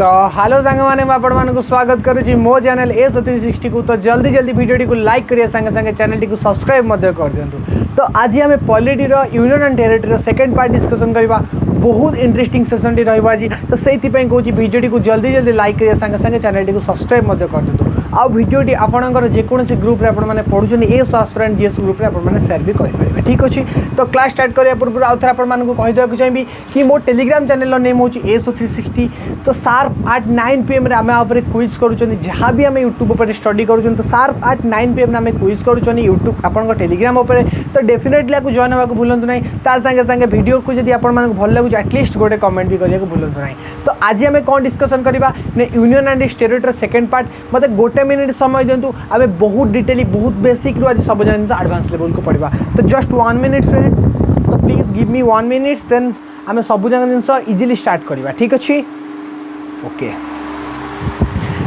तो हेलो सांग मैंने आपको स्वागत करुँची मो चैनल A360 को। तो जल्दी जल्दी वीडियो को लाइक करिए, संगे संगे चैनल को सब्सक्राइब कर दिंतु। तो आज आम polity union and territory second part discussion करवा। बहुत इंटरेस्टिंग सेसन टी आज, तो से कहूँ वीडियो को जल्दी जल्दी लाइक करिए, संगे संगे चैनल को सब्सक्राइब कर दिंतु। आ भिडियोटी आपंकर जेकोसी ग्रुप में पढ़ुं एस एस्पिरेंट जीएस ग्रुप में शेयर भी करेंगे। ठीक अच्छे, तो क्लास स्टार्ट करने पूर्व आउ थे आपको कहीदेक चाहिए कि मो टेलीग्राम चैनल नेम हूँ ASO360। तो शार्प 8-9 PM आम क्विज करूँ, जहाँ भी आम यूट्यूब पर स्टडी करूँ। तो शार्प 8-9 PM आम क्विज करूँ यूट्यूब आप टेलीग्राम उपर। तो डेफिनेटली आपको जॉइन होगा भूलु ना। सागे सागे वीडियो को जब आपको भल लगे एटलिस्ट गोटे कमेंट भी करने को भूलु ना। तो आज आम कौन डिस्कसन करवा union and territory second part. मत गोटे मिनिट समय दिंतु, आम बहुत डिटेली बहुत बेसिक रू आज सब जिन एडवांस लेवल को पढ़ा। तो जस्ट 1 मिनिट फ्रेंड्स, तो please give me 1 minute, then आम सब जिन इजिली स्टार्ट करवा। ठीक अच्छे, ओके।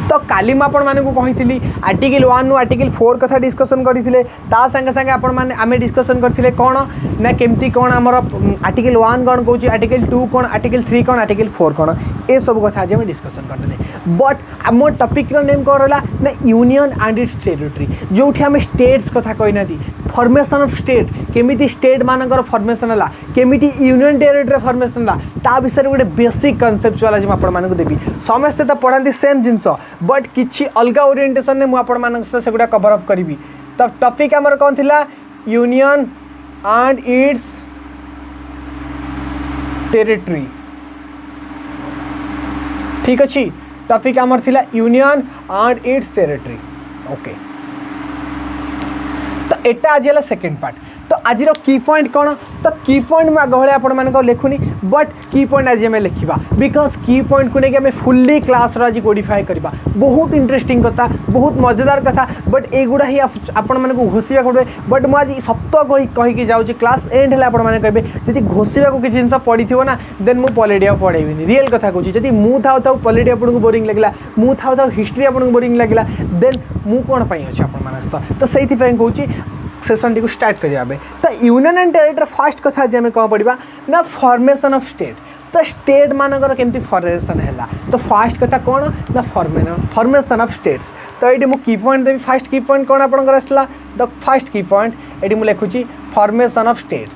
तो काली मुझे आर्टिकल 1 रू आर्टिकल 4 कथा डिस्कसन करते। सागे सागे आम डिस्कसन करते कौन ना केमती कौन आमर आर्टिकल 1 कौन कौन, आर्टिकल 2 कौन, आर्टिकल 3 कौन, आर्टिकल 4 कौन, ये सब कथा आज आम डिस्कसन करते। बट आम टॉपिक नेम कौन रहा ना यूनियन एंड इट्स टेरिटरी, जो आम स्टेट्स कथा कहना, फॉर्मेशन ऑफ स्टेट, केमिति स्टेट मानकर फॉर्मेशन है, केमिति यूनियन टेरिटरी फॉर्मेशन है, ता विषय गोटे बेसिक कनसेप्चुअल आज मुझे देवी। समस्ते तो पढ़ाती सेम जिनस, बट किसी अलग ओरिएंटेशन में मुझे सेगुड़ा कवर अप करी। तो टॉपिक आमर कौन थिला, यूनियन एंड इट्स टेरिटरी। ठीक अच्छे, टॉपिक आमर थिला union and it's territory. Okay, तो एटा आज है सेकेंड पार्ट। तो आज की पॉइंट कौन, तो की पॉइंट मुझे आगे आप लिखुनी, बट की पॉइंट आज आम लिखा बिकज की पॉइंट को लेकिन फुल्ली क्लास आज कोडिफाई करवा। बहुत इंटरेस्टिंग कथा, बहुत मजेदार कथा, बट एगुड़ा ही आपण घोषा पड़े। बट मुझे सत कहीकि जाऊँगी क्लास एंड है आपने कहे जब घोषा को किसी जिन पड़ी थो ना, देन मुझे पॉलिटी पढ़ेबी। रियल कथा कहूँ, जब मुझे था पॉलिटी आपको बोरिंग लगे, मुझे था हिस्ट्री आपको बोरिंग लगे, देन मु कौन पाई अच्छे आप। तो से कहूँ सेसन टी स्टार्ट करिया। तो यूनियन एंड टेरिटरी फास्ट कथा आज आम कौन पढ़ा ना, फॉर्मेशन ऑफ स्टेट। तो स्टेट मानकर केमती फॉर्मेशन है, तो फास्ट कथा कौन ना फॉर्मेशन ऑफ स्टेट्स। तो ये मुझे की पॉइंट देवी। फास्ट की पॉइंट कौन आपंकर आसला, द फास्ट की पॉइंट ये मुझे लिखुची formation of states.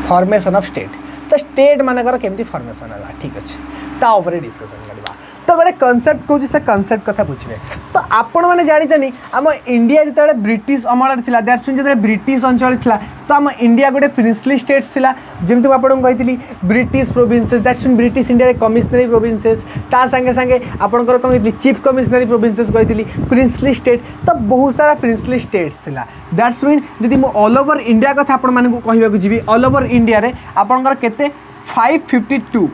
Formation of state, तो स्टेट मानकर केमती फॉर्मेशन है। ठीक अच्छे, ता ऊपर डिस्कसन करवा। तो गोटे कनसेप्ट कहूँ, से कनसेप्ट कथा बुझे। तो आपण मैंने जानी आम इंडिया जिते ब्रिटिश अमल था, दैट्स मीन जो ब्रिटिश अंचल था, तो आम इंडिया गोटे प्रिंसली स्टेट्स था। जमी आपको कही British provinces, that's mean British India commissionary provinces. ता संगे संगे आपंकर कौन कही चीफ कमिशनरी प्रोविंसेस कही प्रिंसली स्टेट। तो बहुत सारा प्रिंसली स्टेट्स था। दैट्स मीन जब मुझे ऑल ओवर इंडिया कथा आपको कहवाक जी, ऑल ओवर इंडिया रे आपंकर केते 552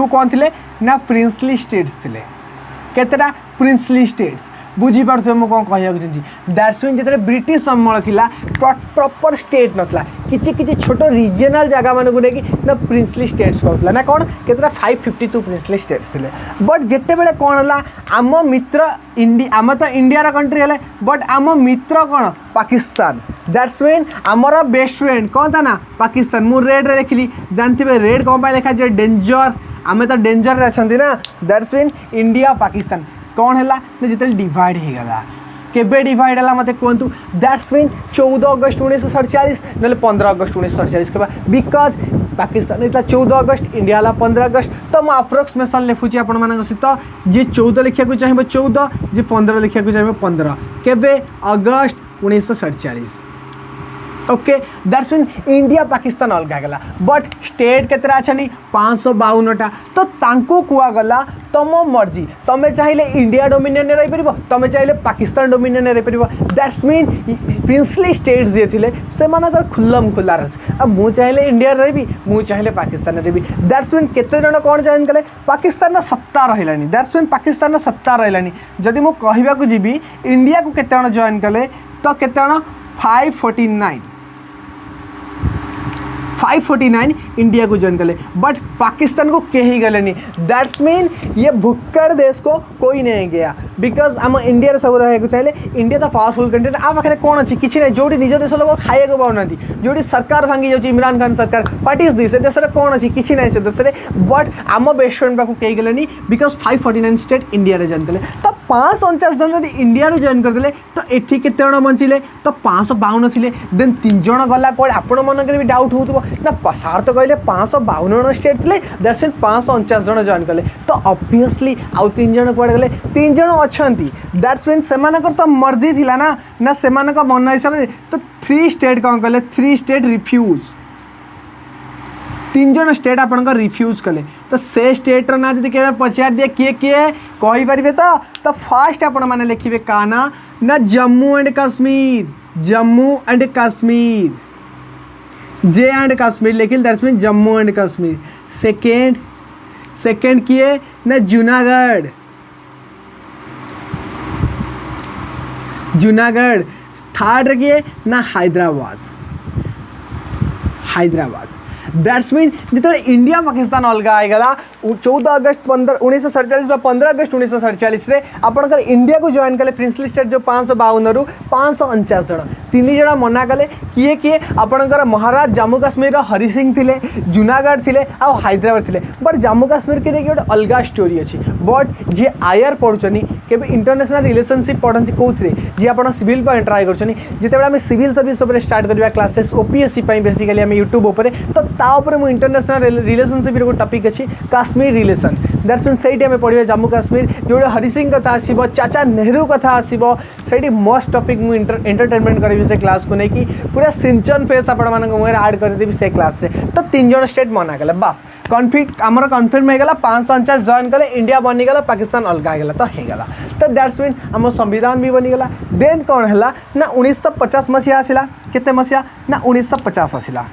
कौन थे ना प्रिंसली स्टेट्स थे। केतटा प्रिंसली स्टेट्स बुझीपार मुझे कौन कहवाक चाहिए। दैट्स मीन जो ब्रिटिश अमल था प्रॉपर स्टेट नाला, किसी छोट रिजनल जगह मानक लेकिन ना प्रिंसली स्टेट्स कहला ना कौन केतटा 552 प्रिंसली स्टेट्स थे। बट जिते बड़े कौन है आम मित्र इंडिया, आम तो इंडिया कंट्री है, बट आम मित्र कौन पाकिस्तान। दैट्स मीन आमर बेस्ट फ्रेंड कौन था ना पाकिस्तान। मुझे रेड रे देखली, जानते रेड कौन पाई लिखा है डेंजर, आम तो डेंजर अच्छा ना। दैट्स मीन इंडिया पाकिस्तान कौन है ना जिते डिवाइड हो गला। केबे डिवाइड है मत कहतु, दैट्स मीन 14 अगस्त 1947 ना 15 अगस्त 1947 के बाद, बिकज पाकिस्तान होता 14 अगस्त, इंडिया है 15 अगस्त। तो मुझे अप्रोक्सीमेसन लिखुची आपण सहित, जी 14 लिखा चाहिए 14, जी 15 लिखा चाहिए 15, केबे अगस्त 1947। Okay, that's mean India Pakistan अलग गला। बट स्टेट केतरा अच्छा 552टा। तो तांको कुआ गला तुम मर्जी, तुम्हें चाहिए इंडिया डोमिनियन रही पार, तुम्हें चाहिए पाकिस्तान डोमिनियन रही पार। दैट्स मीन प्रिंसली स्टेट्स जी थे से खुल्लम खुला रही। अब मुझे चाहिए इंडिया रही, मुझे चाहिए पाकिस्तान रही। दैट्स मीन केते जन कौन जॉइन कले, पाकिस्तान सत्ता रहा। दैट्स मीन पाकिस्तान सत्ता रहा। जदि मुझे कहवाक जी इंडिया को केते जन जॉइन कले, तो केते 549 549 इंडिया को ज्वाइन कले, बट पाकिस्तान को कहीं गले। दैट्स मीन ये भुक्कड़ देश को कोई नहीं गया, बिकज आम इंडिया सब रहा चाहिए। इंडिया तो पावरफुल कंट्री आ पाखे कौन अच्छी किसी ना, जो निज देश लोक खाइक पाऊना, जो सरकार भांगी जाऊँ इमरान खान सरकार, व्हाट इज दिस, देश में कौन अच्छी किसी ना से देश में, बट आम बेस्ट फ्रेंड पाक कहीं गले बिकज 549 स्टेट इंडिया ज्वाइन कले। तो 549 जन यदि इंडिया ज्वाइन करदे तो एठी केते जण बंचिले, तो 552 थिले, देन 3 जण गला कोड। आपण मनकर भी डाउट होतबो ना, सार तो कहले 552 स्टेट थिले, दैट्स मीन 549 जण ज्वाइन कले। तो ऑब्वियसली आउ 3 जण कोड गले, 3 जण अछंती, दैट्स मीन सेमानकर तो मर्जी थिला ना सेमानक मन हिसाब से। तो 3 स्टेट कौन कले, 3 स्टेट रिफ्यूज, 3 जण स्टेट आपन रिफ्यूज कले। तो से स्टेट ना जब के पचार दिए किए किए कही पारे, तो फास्ट आपण मैंने लिखे क्या ना Jammu and Kashmir, Jammu and Kashmir, J and Kashmir लिखिल, that's mean Jammu and Kashmir. Second किए ना जूनागढ़। थर्ड किए ना हैदराबाद। दैट्स मीन जो इंडिया पाकिस्तान अलग आईगला 14 अगस्त 1947 15 अगस्त 1947 आपंकर इंडिया को ज्वाइन कले प्रिंसली स्टेट जो 552 रु 549 जन। 3 जण मना कले, किए किए आपंकर महाराज जम्मू काश्मीर हरि सिंह थिले, जूनागढ़ थिले आ हैदराबाद थिले। बट जम्मू काश्मीर के लिए गोटे अलग स्टोरी अच्छी। बट जी आईआर पढ़ुचनी के इंटरनेशनल रिलेशनशिप पढ़ती कौन जी आप सिविल ट्राए कर जिते आम सिविल सर्विस स्टार्ट करवा क्लासेस ओपीएससी बेसिकली आम यूट्यूब उपर, तो तापर मु इंटरनेशनल रिलेशनशिप गोटे टॉपिक अच्छी काश्मीर रिलेशन। दैट्स मीन से आम पढ़ा जम्मू काश्मीर जो हरि सिंह कथा आसो, चाचा नेहरू कथा आसो, से मस्ट टॉपिक मु एंटरटेनमेंट करी से क्लास को लेकिन पूरा सिंचन फेस आपण मुझे आड करदेवी से क्लास रे। तो 3 जण स्टेट मना कले, बस आमर कन्फर्म होगा 549 जॉइन कले, इंडिया बनीगला, पाकिस्तान अलग होगा तो होगा। तो दैट्स मीन आम संविधान भी बनीगला। देन कौन है ना 1950 मसीहा आसला, केते मसीहा ना 1950 आसला,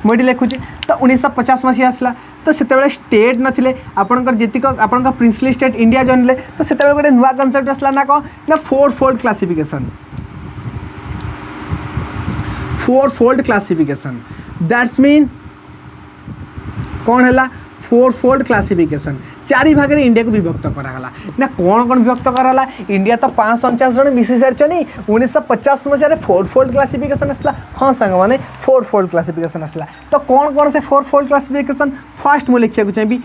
मुझे लिखुची। तो 1950 मसीहा आसला, तो से स्टेट नथिले आपनकर जीतिक आपनकर प्रिंसली स्टेट इंडिया जॉइन ले। तो से गोटे नुआ कनसेप्ट आसला ना कौन ना 4-फोल्ड क्लासिफिकेशन, 4-फोल्ड क्लासिफिकेशन। दैट्स मीन कौन है 4-फोल्ड क्लासिफिकेशन। 4 भाग में इंडिया को विभक्त कराला ना, कौन कौन विभक्त कराला। इंडिया तो 549 जन मिसी सारी 1950 मसीह 4-फोल्ड क्लासिफिकेशन आसला। हाँ सांग मैंने 4-फोल्ड क्लासिफिकेशन आसला। तो कौन कौन से 4-फोल्ड क्लासिफिकेशन, फास्ट मुझे लिखा चाहिए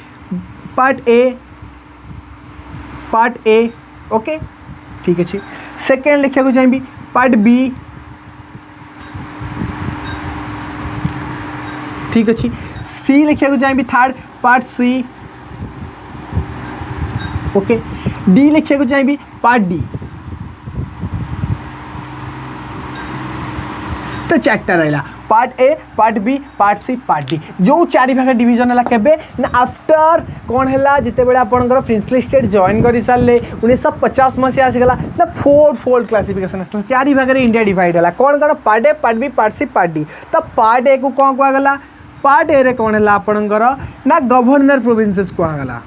पार्ट ए ओके ठीक अच्छे। सेकेंड लिखा चाहिए पार्ट बी ठीक अच्छे। सी लिखा चाहिए third part C okay. D लिखा चाहिए पार्ट डी। तो 4टा रहा part A part B part C part D. जो 4 भाग डिवीजन है केबे ना आफ्टर कौन है जिते बड़े आपंकर प्रिंसली स्टेट जॉइन कर सारे 1950 मसीहा आसीगला ना 4-फोल्ड क्लासिफिकेशन आसला। 4 भाग में इंडिया डिवाइड है कौन कौन part A part B part C part D. तो पार्ट ए को कौन कहगला, पार्ट ए रे कौन है आपंकर ना गवर्नर प्रोविंसेस कहगला।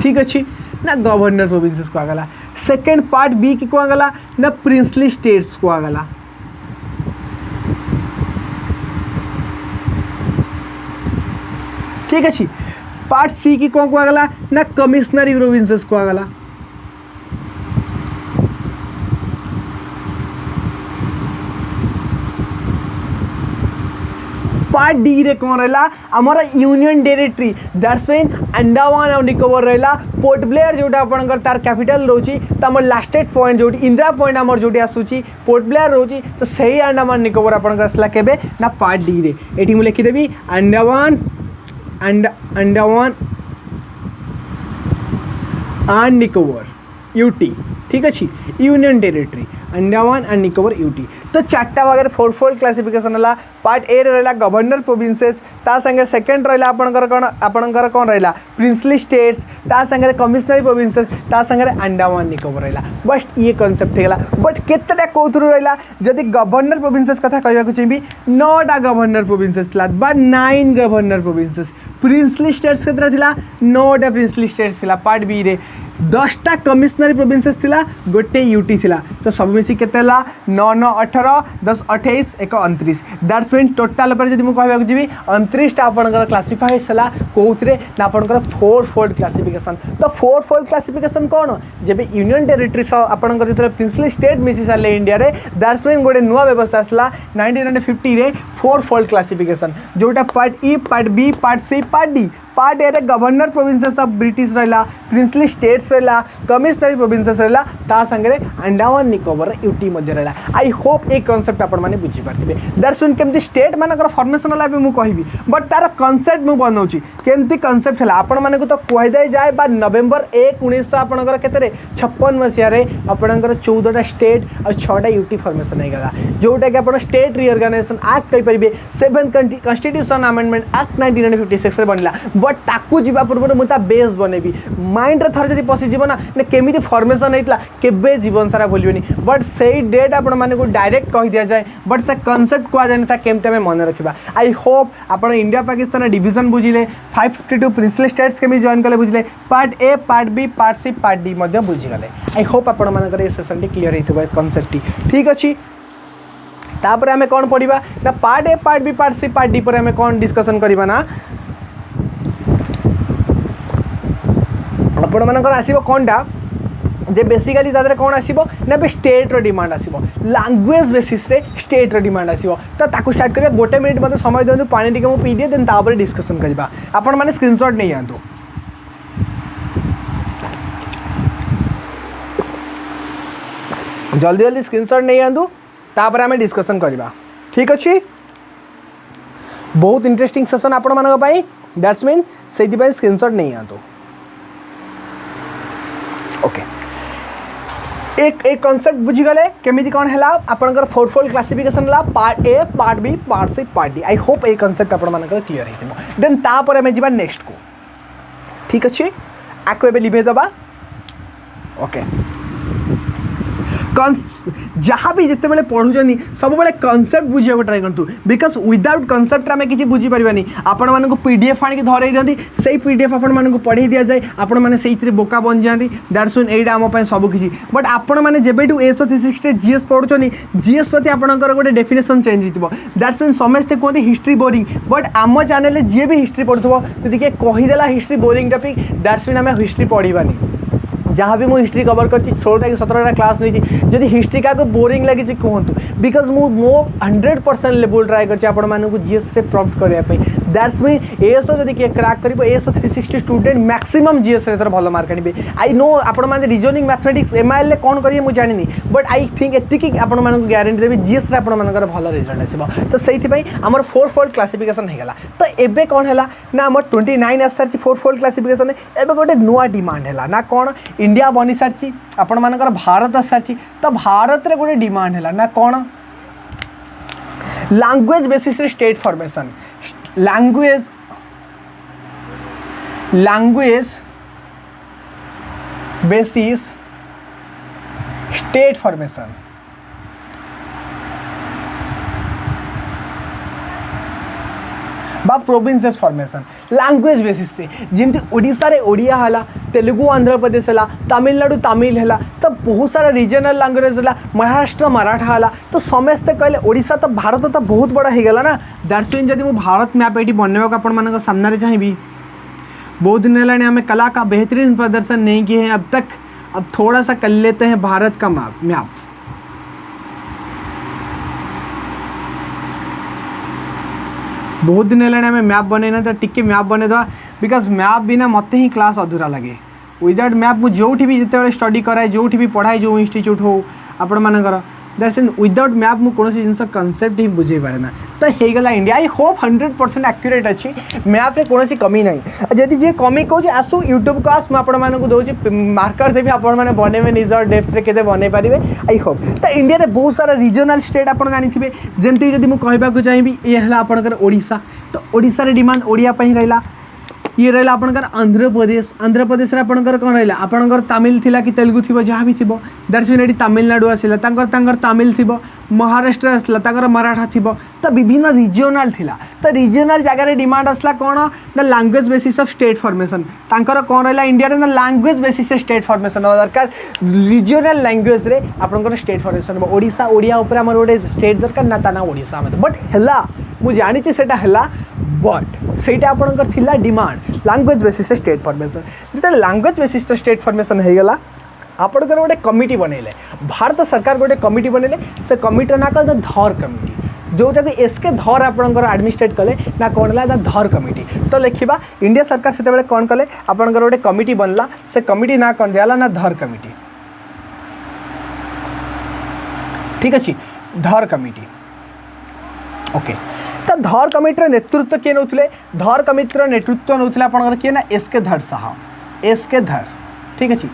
ठीक अच्छे ना गवर्नर प्रोविंसेस को आगला। सेकेंड पार्ट बी की को आगला ना प्रिंसली स्टेट्स को आगला। ठीक अच्छे। पार्ट सी की को आगला ना कमिश्नरी प्रोविंसेस को आगला। पार्ट डी रे कौन रहा आमर union territory, that's mean Andaman और निकोबर रहा। पोर्ट ब्लेयर जोटा आपंकर तार कैपिटल रोची, तो आम लास्टेड पॉइंट जो इंदिरा पॉइंट आमर जो आसूची पोर्ट ब्लेयर रोची, तो सही अंडमान निकोबर आपंकर आसला केबे ना पार्ट डी रे। एटी मु लिखिदेवी अंडमान एंड निकोबर यूटी। ठीक अच्छे union territory. Andaman and Nicobar UT. तो चार्टा भाग फोरफोल्ड क्लासिफिकेशन है। पार्ट ए रहा गवर्नर प्रोविंसेस, ता संगे सेकेंड रहा आपणकर कौन रहा प्रिंसली स्टेट्स, ता संगे कमिशनरी प्रोविंसेस, ता संगे अंडमान निकोबर रहा। बस ये कॉन्सेप्ट होगा। बट केतटा कौथुर रहा जदि गवर्नर प्रोविंसेस कथा कहवाक चाहिए 9टा गवर्नर प्रोविंसेस था बा 9 गवर्नर प्रोविंसेस। प्रिंसली स्टेट्स केतटा थिला 9टा प्रिंसली स्टेट्स थिला। पार्ट बी रे 10टा कमिशनरी प्रोविंसेस थिला, गोटे यूटी थिला। तो सब मिसी केते ला 9 9 18 10 28 1 29 दैट्स मीन टोटल पर जदि मु कहबाक जिबी 29टा आपनकर क्लासिफाई हला कोउतरे ना आपनकर फोर फोल्ड क्लासिफिकेशन। तो फोर फोल्ड क्लासिफिकेशन कोन जेबे यूनियन टेरिटरी आपनकर जतरे प्रिंसली स्टेट मिसी साले इंडिया रे दैट्स मीन गोटे नुवा व्यवस्था आसला 1950 रे फोर फोल्ड क्लासिफिकेशन जोटा part A part B part C part D. Part A रे गवर्नर प्रोविंसेस ऑफ ब्रिटिश रहा, प्रिंसली स्टेट्स रहा, कमिशनरी प्रोविंसेस रहा, ता संगे अंडमान निकोबर यूटी मध्य रहा। आई होप ए कॉन्सेप्ट आपण माने बुझी पारथिबे। दैट्स मीन केमती स्टेट मानकर फॉर्मेशन हला बे मु कहबी बट तार कॉन्सेप्ट मु बनौची केमती कॉन्सेप्ट हला आपण माने को तो कहि दे जाय बा नवंबर 1 1900 आपणकर केतरे 56 मसिया रे आपणकर 14टा स्टेट और 6टा यूटी फॉर्मेशन हे गला जोटा के आपण स्टेट रीऑर्गेनाइजेशन एक्ट कहि परिबे 7th कॉन्स्टिट्यूशन अमेंडमेंट एक्ट 1956 रे बनला। बट ताकू जीवा पूर्व मुझे बेस बनैबी माइंड रे थर जदि पशि जीव ना केमिति फॉर्मेशन होइतला केबे जीवन सारा भूलबेनी। बट सेही डेट आपण माने को डायरेक्ट कहि दिया जाए बट से कांसेप्ट को जाने था केमते में मन रखिबा। आई होप आपण इंडिया पाकिस्तान डिवीजन बुझिले 552 प्रिंसली स्टेट्स केमि जॉइन कले बुझिले part A part B part C part D मध्ये बुझि गले। आई होप आपण मानकर ए सेशन टी क्लियर हेतबा कांसेप्ट टी ठीक अछि। तापर हमें कौन पढ़ा ना part A part B part C part D पर हमें कौन डिस्कसन करबा ना आपण मानकर आसीबो कोनटा जे बेसिकली तादरे कौन आसीबो ना बे स्टेट रो डिमांड आसीबो लैंग्वेज बेसिस रे स्टेट रो डिमांड आसीबो। तो ताकू स्टार्ट करिया गोटे मिनिट मते समय देंतु पानी टिके मु पी दिए देन तापर डिस्कसन करबा। आपण माने स्क्रीनशॉट नै आंतु जल्दी जल्दी स्क्रीनशॉट नै आंतु तापर हमें डिस्कसन करबा ठीक अछि। बहुत इंटरेस्टिंग सेशन आपण मानक पई दैट्स मीन सेति पई स्क्रीनशॉट नै आंतु ओके। एक कॉन्सेप्ट बुझी गले केमिति कौन है आपनकर फोरफोल्ड क्लासिफिकेशन ला part A part B part C part D. I hope ए कॉन्सेप्ट आपण मानकर क्लियर हेतिबो देन तापर हमें जिबा नेक्स्ट को ठीक अछि। आको एबे लिभे दबा ओके। जहाँ भी जिते बड़े पढ़ुचनी सब बड़े कॉन्सेप्ट बुझे ट्राई करूँ बिकज विदाउट कॉन्सेप्ट आम किसी बुझी पारानी। आपण मानक पीडीएफ आनिक धरई दिखती से पीडीएफ आपण मानक पढ़े दि जाए आपण मैंने से बोका बन जाती दैट्स मीन एटा आम सब किसी। बट आपण मैंने जब एस 360 जीएस पढ़ुचनी जीएस प्रति आपंकर गोटे डेफिनेशन चेंज हो दैट्स मीन समस्ते कहते हिस्ट्री बोरिंग बट आम चैनल जी भी हिस्ट्री पढ़ुव यदि किए कहीदेला history boring topic that's mean आम हिस्ट्री पढ़ानी। जहाँ भी मुझे हिस्ट्री कवर कर 16टा कि 17टा क्लास नहीं जदि हिस्ट्री क्या बोरिंग लगी कहतु बिकज मो 100% लेवल ट्राए कर जीएस रे प्रॉम्प्ट करने दैट्स मीन एएसओ जदि किए क्रैक कर एएसओ 360 स्टूडेंट मैक्सिमम जीएस रे तर भल मार्क आने। आई नो आपण मैंने रिजनिंग मैथमेटिक्स एमआईएल कौन करेंगे मुझे जानी बट आई थिंक एतिक आपण मानक ग्यारंटी देवी जीएस रे आपण मानकर भल रिजल्ट आसो। तो से आमर फोर फोल्ड क्लासिफिकेशन होगा। तो एबे कौन है ना आम 29 आस सारी फोर फोल्ड क्लासिफिकेशन एबे गोटे नुआ डिमांड है ना कौन इंडिया बनी सारी आपण मानकर भारत आस सारी। तो भारत रे गोटे डिमांड है ना कौन लैंग्वेज बेसिस रे state formation language basis state formation बा प्रोविंसेस फॉर्मेशन लैंग्वेज बेसिस रे जमती ओडिशा रे ओडिया हला तेलुगु आंध्र प्रदेश हला तमिलनाडु तमिल हला तो बहुत सारा रीजनल लैंग्वेज हला महाराष्ट्र मराठा हला। तो समस्ते कहले ओडिशा तो भारत तो बहुत बड़ा हो गला ना दैट्स मीन जदि मु भारत मैप ये बनवाक आपण मानक सामने चाहिए बहुत दिन है हमें कला का बेहतरीन प्रदर्शन नहीं किए हैं अब तक। अब थोड़ा सा कर लेते हैं भारत का मैप। बहुत दिन है हमें मैप बने तो टिके मैप बने दवा बिकज मैप बिना मत ही क्लास अधूरा लगे विदाउट मैप मुझे जो भी जिते स्टडी कराए जो भी पढ़ाए जो इंस्टीट्यूट हो आपण मानकर दैट्स मीन विदाउट मैप मु कौन जिन कनसेप्ट ही बुझे पारे ना तो होगला इंडिया आई होप 100% एक्यूरेट अच्छी मैप रे कौन कमी ना जदि जे कमी कहूँ आसू यूट्यूब को आस मुझे दूसरी मार्कर देवी आपण मैंने बनइबे निज डेप्थ रे केते बनई पारे आई होप तो इंडिया रे बहुत सारा रिजनल स्टेट आप जानी जमती जदि मुझे कहवाक चाहिए ये है आपंकर ओडिशा तो ओडिशा रे डिमांड ओडिया रहा ये रहा आपंकर आंध्र प्रदेश आपंकर कौन रहा आपंकर तमिल थिला कि तेलुगु थी जहाँ भी थी दैट्स मीन ये तमिलनाडु आसला तमिल थी महाराष्ट्र आसला मराठा थी तो विभिन्न रिजनल थिला तो रिजनल जगह डिमांड आसला कौन ना language basis of state formation तांकर कौन रहा इंडिया ना लैंग्वेज बेसिस स्टेट फॉर्मेशन हवा दरकार रिजनल लैंग्वेज रे आपंकर स्टेट फॉर्मेशन ओडिशा ओडिया उपर आमर गोटे स्टेट दरकार ना ता ना ओडिशा बट हैला मु जानी सेटा हैला बट सेटा आपंकर थिला demand language basis state formation जिते लैंग्वेज बेसिस स्टेट फॉर्मेशन हो गला आपंकर गोटे कमिटी बनइले भारत सरकार गोटे कमिटी बनइले से कमिटी ना कल धर कमिटी जोटा कि एसके धर आपंकर एडमिनिस्ट्रेट कले ना कौन है धर कमिटी तो लिखा इंडिया सरकार से कौन कले आपंकर गोटे कमिटी बनला से कमिटी ना कौन दिया ना धर कमिटी ठीक अच्छे धर कमिटी ओके तो धर कमिटर नेतृत्व किए नौले धर कमिटर नेतृत्व नौले आपंकर किए ना एसके धर साहब एसके धर ठीक अच्छे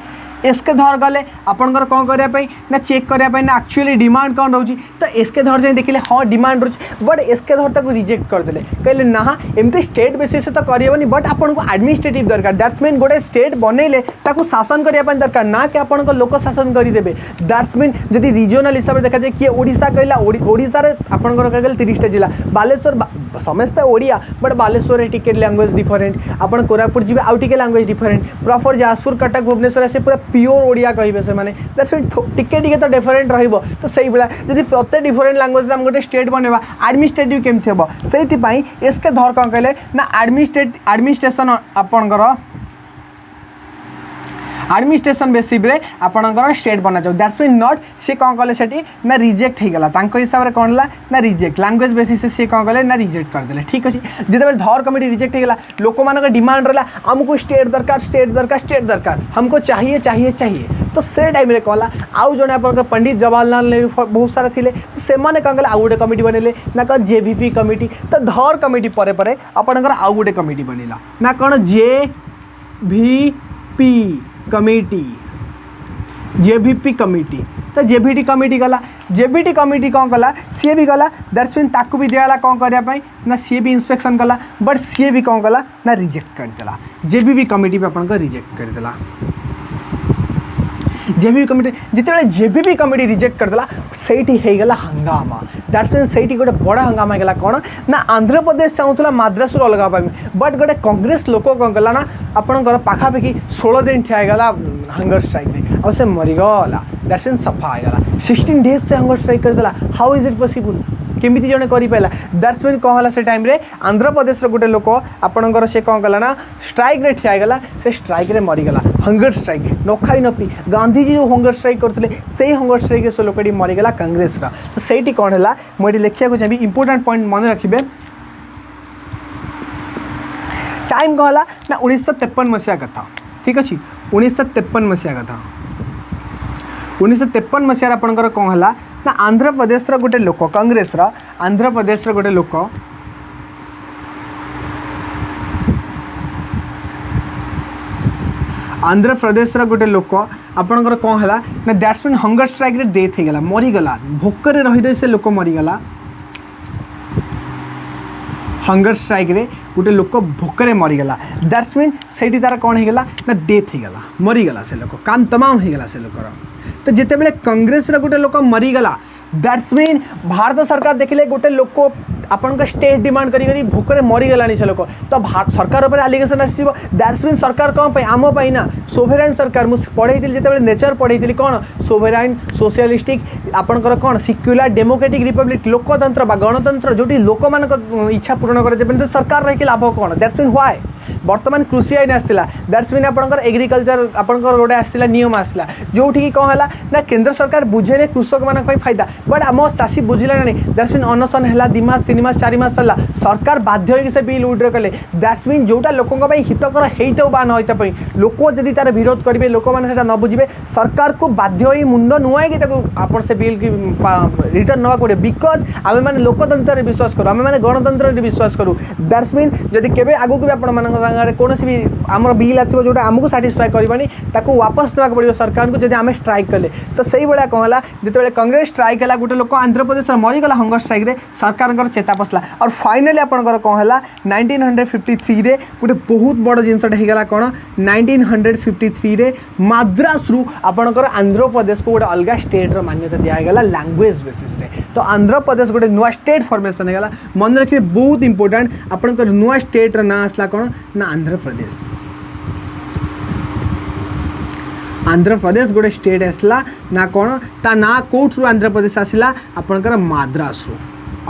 एसके धर गले आपंकर कौन करने ना चेक करने ना एक्चुअली डिमांड कौन रोचे तो एसके धर जाए देखिले हाँ डिमांड रोचे बट एसके धर तक रिजेक्ट करदे कहले ना एमती स्टेट बेसिस तो करहबनी बट आपको एडमिनिस्ट्रेटिव दरकार दैट्स मीन गोटे स्टेट बनइले ताकू शासन करने दरकार ना कि आपन लोक शासन करदे दैट्स मीन जदि रिजनल हिसाब से देखा जाए किए ओडिशा कहला ओडिशा रे आपनकर कहले 30टा जिला बालेश्वर समस्ते ओडिया बट बालेश्वर रे टिके लैंग्वेज डिफरेंट आपन कोरापुट जीवे आउ टिके language different proper Jajpur Cuttack Bhubaneswar से पूरा प्योर ओडिया कहे से मैंने दैट्स मीन टिके टिके तो डिफरेंट रहिबो तो सही बेला जदि प्रत्येक डिफरेंट लैंग्वेज हम गोटे स्टेट बनवा एडमिनिस्ट्रेटिव केमथि हेबो सेति पई एसके धर कौन कहले ना एडमिनिस्ट्रेशन आपनकर एडमिनिस्ट्रेशन बेसिस रे आपनकर स्टेट बना जाऊ दैट्स मीन नॉट सी कौन कले सेठी ना रिजेक्ट हो गला तांको हिसाब रे कौन ला ना रिजेक्ट लैंग्वेज बेसिस से सी कौन कले ना रिजेक्ट कर देले ठीक अछि जेते बेल धर कमिटी रिजेक्ट हो गला लोक मानक डिमांड रहला हमको स्टेट दरकार हमको चाहिए तो से टाइम रे कहला आउ जने आपन पंडित जवाहरलाल नेहरू बहुत सारा थिले तो से माने कौन कले आउ गोटे कमिटी बनेले ना कौन जेवीपी कमिटी तो धर कमिटी परे परे आपनकर आउ गोटे कमिटी बनिला ना कौन जेवीपी कमिटी जेवीपी कमिटी तो जेवीटी कमिटी गला जेवीटी कमिटी कौन कला सी भी गला दैट्स मीन ताकू भी दियाला कौन करने ना सी भी इंस्पेक्शन कला बट सी भी कौन कला ना रिजेक्ट करदेला जेवीपी कमिटी पे अपन रिजेक्ट करदेला जेवीपी कमिटी जिते जेवीपी कमिटी रिजेक्ट करदेला सेठी हो गला हंगामा दैट्स मीन सेठी गोटे बड़ा हंगामा गला कौन ना आंध्र प्रदेश चाहूला मद्रास अलग बट गोटे कांग्रेस लोक कौन कला ना आपंकर पाखापाखि 16 दिन ठियागला हंगर स्ट्राइक रे और से मरीगला दैट्स मीन सफा होगा 16 डेज से हंगर स्ट्राइक करदेला हाउ इज इट पॉसिबल केमिति जने करि पाइला दैट्स मीन कहला से टाइम रे आंध्र प्रदेश रो गोटे लोक आपनकर से कौन कला ना स्ट्राइक रे ठियागला से स्ट्राइक रे मरीगला हंगर स्ट्राइक न खाई न पी गांधी जी जो हंगर स्ट्राइक करथिले से हंगर स्ट्राइक से लोकडी मरीगला कांग्रेस रा तो सेठी कौन हैला मोटी लिखिया को चाहिए इंपोर्टेंट पॉइंट मन रखिबे टाइम कहला ना 1953 मसीहा कथा ठीक अच्छे 1953 मसीहा कथा 1953 मसीह आपंकर कौन है ना आंध्र प्रदेश गोटे लोक कांग्रेस आंध्र प्रदेश गोटे लोक आंध्र प्रदेश गोटे लोक आपंकर कौन है ना दैट्स मीन हंगर स्ट्राइक रे डेथ हो गला मरीगला भोकर रही से लोक मरीगला हंगर स्ट्राइक रे गोटे लोक भोकरे मरीगला दैट्स मीन से तार कौन हो गला ना डेथ हो गला मरीगला से लोक काम तमाम हो गला से लोकर तो जिते बेले कांग्रेस गोटे लोक मरीगला दैट्स मीन भारत सरकार देखिले गोटे लोक आपन का स्टेट डिमांड करी भोकरे मरीगलानी से लोक तो भारत सरकार उपर एलिगेशन आसीबो दैट्स मीन सरकार कौन पे आम पाई ना सोभेराइन सरकार मुझे पढ़ाई जिते नेचर पढ़ाई कौन सोभेराइन सोशलिस्टिक आपंकर कौन सिक्युलर डेमोक्रेटिक रिपब्लिक लोकतंत्र गणतंत्र जो लोक मान इच्छा पूर्ण कर सरकार रही लाभ कौन दैट्स मीन व्हाई बर्तमान कृषि आईन आसला दैट्स मीन आपंकर एग्रिकल्चर आपंकर गोटे आसला नियम आसला जो कि कौन है ना केंद्र सरकार बुझेले कृषक मान फायदा बट आम चाषी बुझिला ना दैट्स मीन अनशन है 2 मास 3 मास 4 मास चलला सरकार बाध्य होगी से बिल विड्र कले दैट्स मीन जोटा लोकों हितकर होता बा न लोक जदि तार विरोध करेंगे लोक मैंने न बुझे सरकार को बाध्य हो मुंड नुआई आप से बिल की रिटर्न नवा पड़े बिकज आम मैंने लोकतंत्र विश्वास करूँ आम मैंने गणतंत्र विश्वास करूँ दैट्स मीन जदि केवे आगू भी आप कौन भी आम बिल आसो जो आमको साटिस्फाई करवानी वापस देवा पड़ो सरकार को जब आम स्ट्राइक कले तो सही भाया कौन है जिते कांग्रेस स्ट्राइक है गोटे लोक आंध्र प्रदेश मरीगला हंगर स्ट्राइक रे सरकार चेता पसला और फाइनाली आपंकर कौन है 1953 रे गोटे बहुत बड़ जिनसटा होगा कौन 1953 रे मद्रास रु आपंकर आंध्र प्रदेश को गोटे अलग स्टेट मान्यता दिगला लैंग्वेज बेसिस रे तो आंध्र प्रदेश गोटे नुआ स्टेट फॉर्मेशन होगा मन रखिए बहुत इंपोर्टेंट आपंकर नुआ स्टेट ना आसला कौन ना आंध्र प्रदेश आंध्र प्रदेश गोटे स्टेट आसला ना कौन ता ना कौटू आंध्र प्रदेश आसला आपंकर मद्रास रु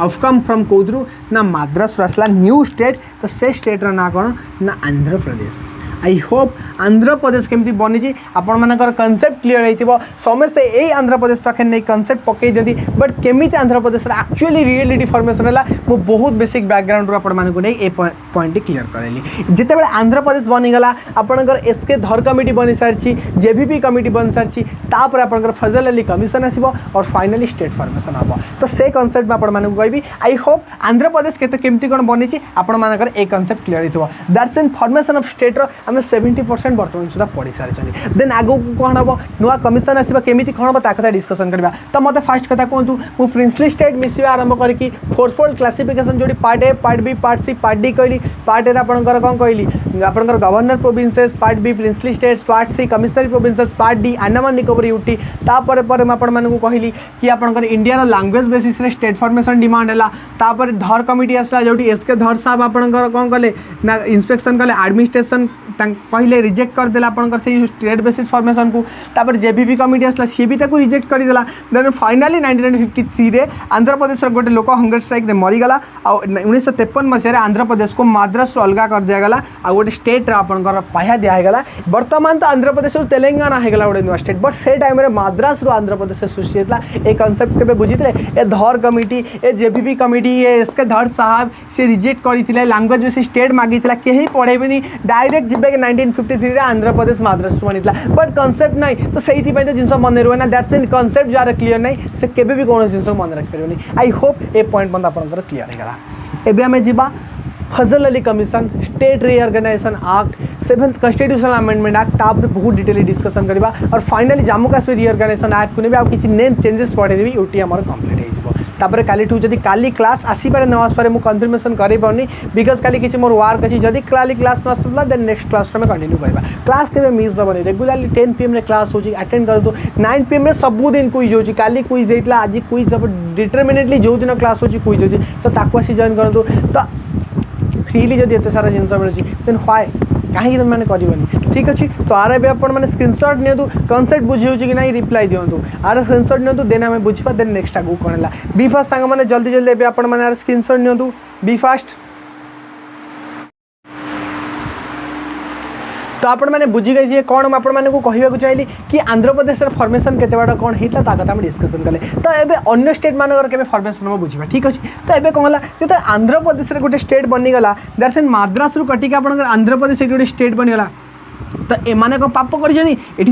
आउटकम फ्रॉम कौदरू ना मद्रास आसला न्यू स्टेट तो से स्टेट ना कौन ना आंध्र प्रदेश आई होप आंध्र प्रदेश केमती बनी आपण मानकर कनसेप्ट क्लीयर होइतिबो समस्ते ए आंध्र प्रदेश पाखे नहीं कनसेप्ट पकई दियंती बट केमिति Andhra Pradesh actually reality formation है वो बहुत बेसिक बैकग्राउंड रू आपण मानकु नहीं ए पॉइंट क्लीयर करैली जिते बेले आंध्र प्रदेश बनीगला आपणकर एसके धर कमिटी बनी सारी जेवीपी कमिटी बनी सारी तापर आपणकर फजल अली कमिशन आसीबो और फाइनली स्टेट फॉर्मेशन हबो तो से कनसेप्ट में आपण मानकु कहबी आई होप आंध्र प्रदेश केते केमती कोन बनी आपण मानकर ए कनसेप्ट क्लीयर होइतिबो that's in formation of state रो आम 70% बर्तमान सुधा पढ़ी सारी देन आगो कौन हम नुआ कमिशन आसवा केमी कौन हम कथा डिस्कसन करवा तो मत फास्ट कथा कहतु मु प्रिंसली स्टेट मिसवा आरंभ करके 4फोल्ड क्लासिफिकेशन जो part A part B part C part D कहली पार्ट ए आपंकर कौन कहली आपंकर governor provinces part B princely states part C commissionary provinces part D Andaman Nicobar UT तापर पर मैं कहली कि आपंकर इंडिया लैंग्वेज बेसिस रे स्टेट फॉर्मेशन डिमांड है तापर धर कमिटी आसला जो एसके धर साहब आपंकर कौन कले ना इंस्पेक्शन कले एडमिनिस्ट्रेशन कहले रिजेक्ट करदेला आपंकर से स्टेट बेसिस फॉर्मेशन को तापर जेबीपी कमिटी आसला सी भी ताको रिजेक्ट करदेला देन फाइनली 1953 रे आंध्र प्रदेश गोटे लोक हंगर स्ट्राइक रे मरीगला आ 1953 मसीह आंध्र प्रदेश को मद्रास अलग कर दिगला आ गोटे स्टेट आपंकर पाया दिगला बर्तमान तो आंध्र प्रदेश तेलंगाना होगा गोटे नुआ स्टेट बट से टाइम मद्रास आंध्र प्रदेश से सृष्टि होता ए कनसेप्ट के बुझीते ए धर कमिटी ए जेबीपी कमिटी ए एसके धर साहब से रिजेक्ट करते लैंग्वेज बेसिस स्टेट मागी कहीं पढ़ेबी डायरेक्ट 1953 आंध्र प्रदेश मद्रास बनी बट कनसेप्ट नहीं तो से तो जिन मन रुए ना that's mean concept jar clear नहीं से केबे भी कौन जिन मन रखिपारे आई होप ए पॉइंट बंद आपंकर क्लीयर होगा एबे आमे जिबा Fazal Ali commission state reorganisation act 7th constitutional amendment act तापर बहुत डिटेल डिस्कसन करवा और finally Jammu Kashmir reorganisation act को नहीं आप किसी नेम चेंजेस पढ़ेदेवी यूटी आम कंप्लीट होपर काली जदि काली क्लास आसपे न आसपे मुझे कन्फर्मेशन करें बिकज काली किसी मोर वर्क अच्छी जदि काली क्लास नसला देन नेक्स्ट क्लास में कंटिन्यू करवा क्लास के मिस हेनी रेगुलाली 10 PM क्लास हो अटेंड कर 9 PM सबुदिन क्विज हो काली क्विज देता आज क्विज सब डिटरमिनेटली जो दिन क्लास हो क्विज हो तो ताको आसी जॉइन करूँ तो फ्रीली जब एत सारा जिन मिलूँ देन व्हाई कहीं मैंने कर ठीक अच्छे तो आर मैंने स्क्रीनशॉट नियंतु कनसेप्ट बुझे कि नहीं रिप्लाई दिंतु आर स्क्रीनशॉट नियंतु देन आम बुझा देन नेक्स्ट आगू कौन है बी फास्ट सांग मैंने जल्दी जल्दी एवं आपने आर स्क्रीनशॉट नियंतु बी फास्ट तो आपण मैंने बुझी गई कौन आप कहूँ चाहिए कि आंध्र प्रदेश फॉर्मेशन केते बार कौन होता कथा डिस्कसन कले तो ये अन्य स्टेट मानकर के फॉर्मेशन हम बुझा ठीक अच्छे तो ये कौन है जो आंध्र प्रदेश गोटे स्टेट बनीगला दैट्स मीन मद्रास कटिक आप आंध्र प्रदेश गोटे स्टेट बनीगला तो एमाने को पाप कर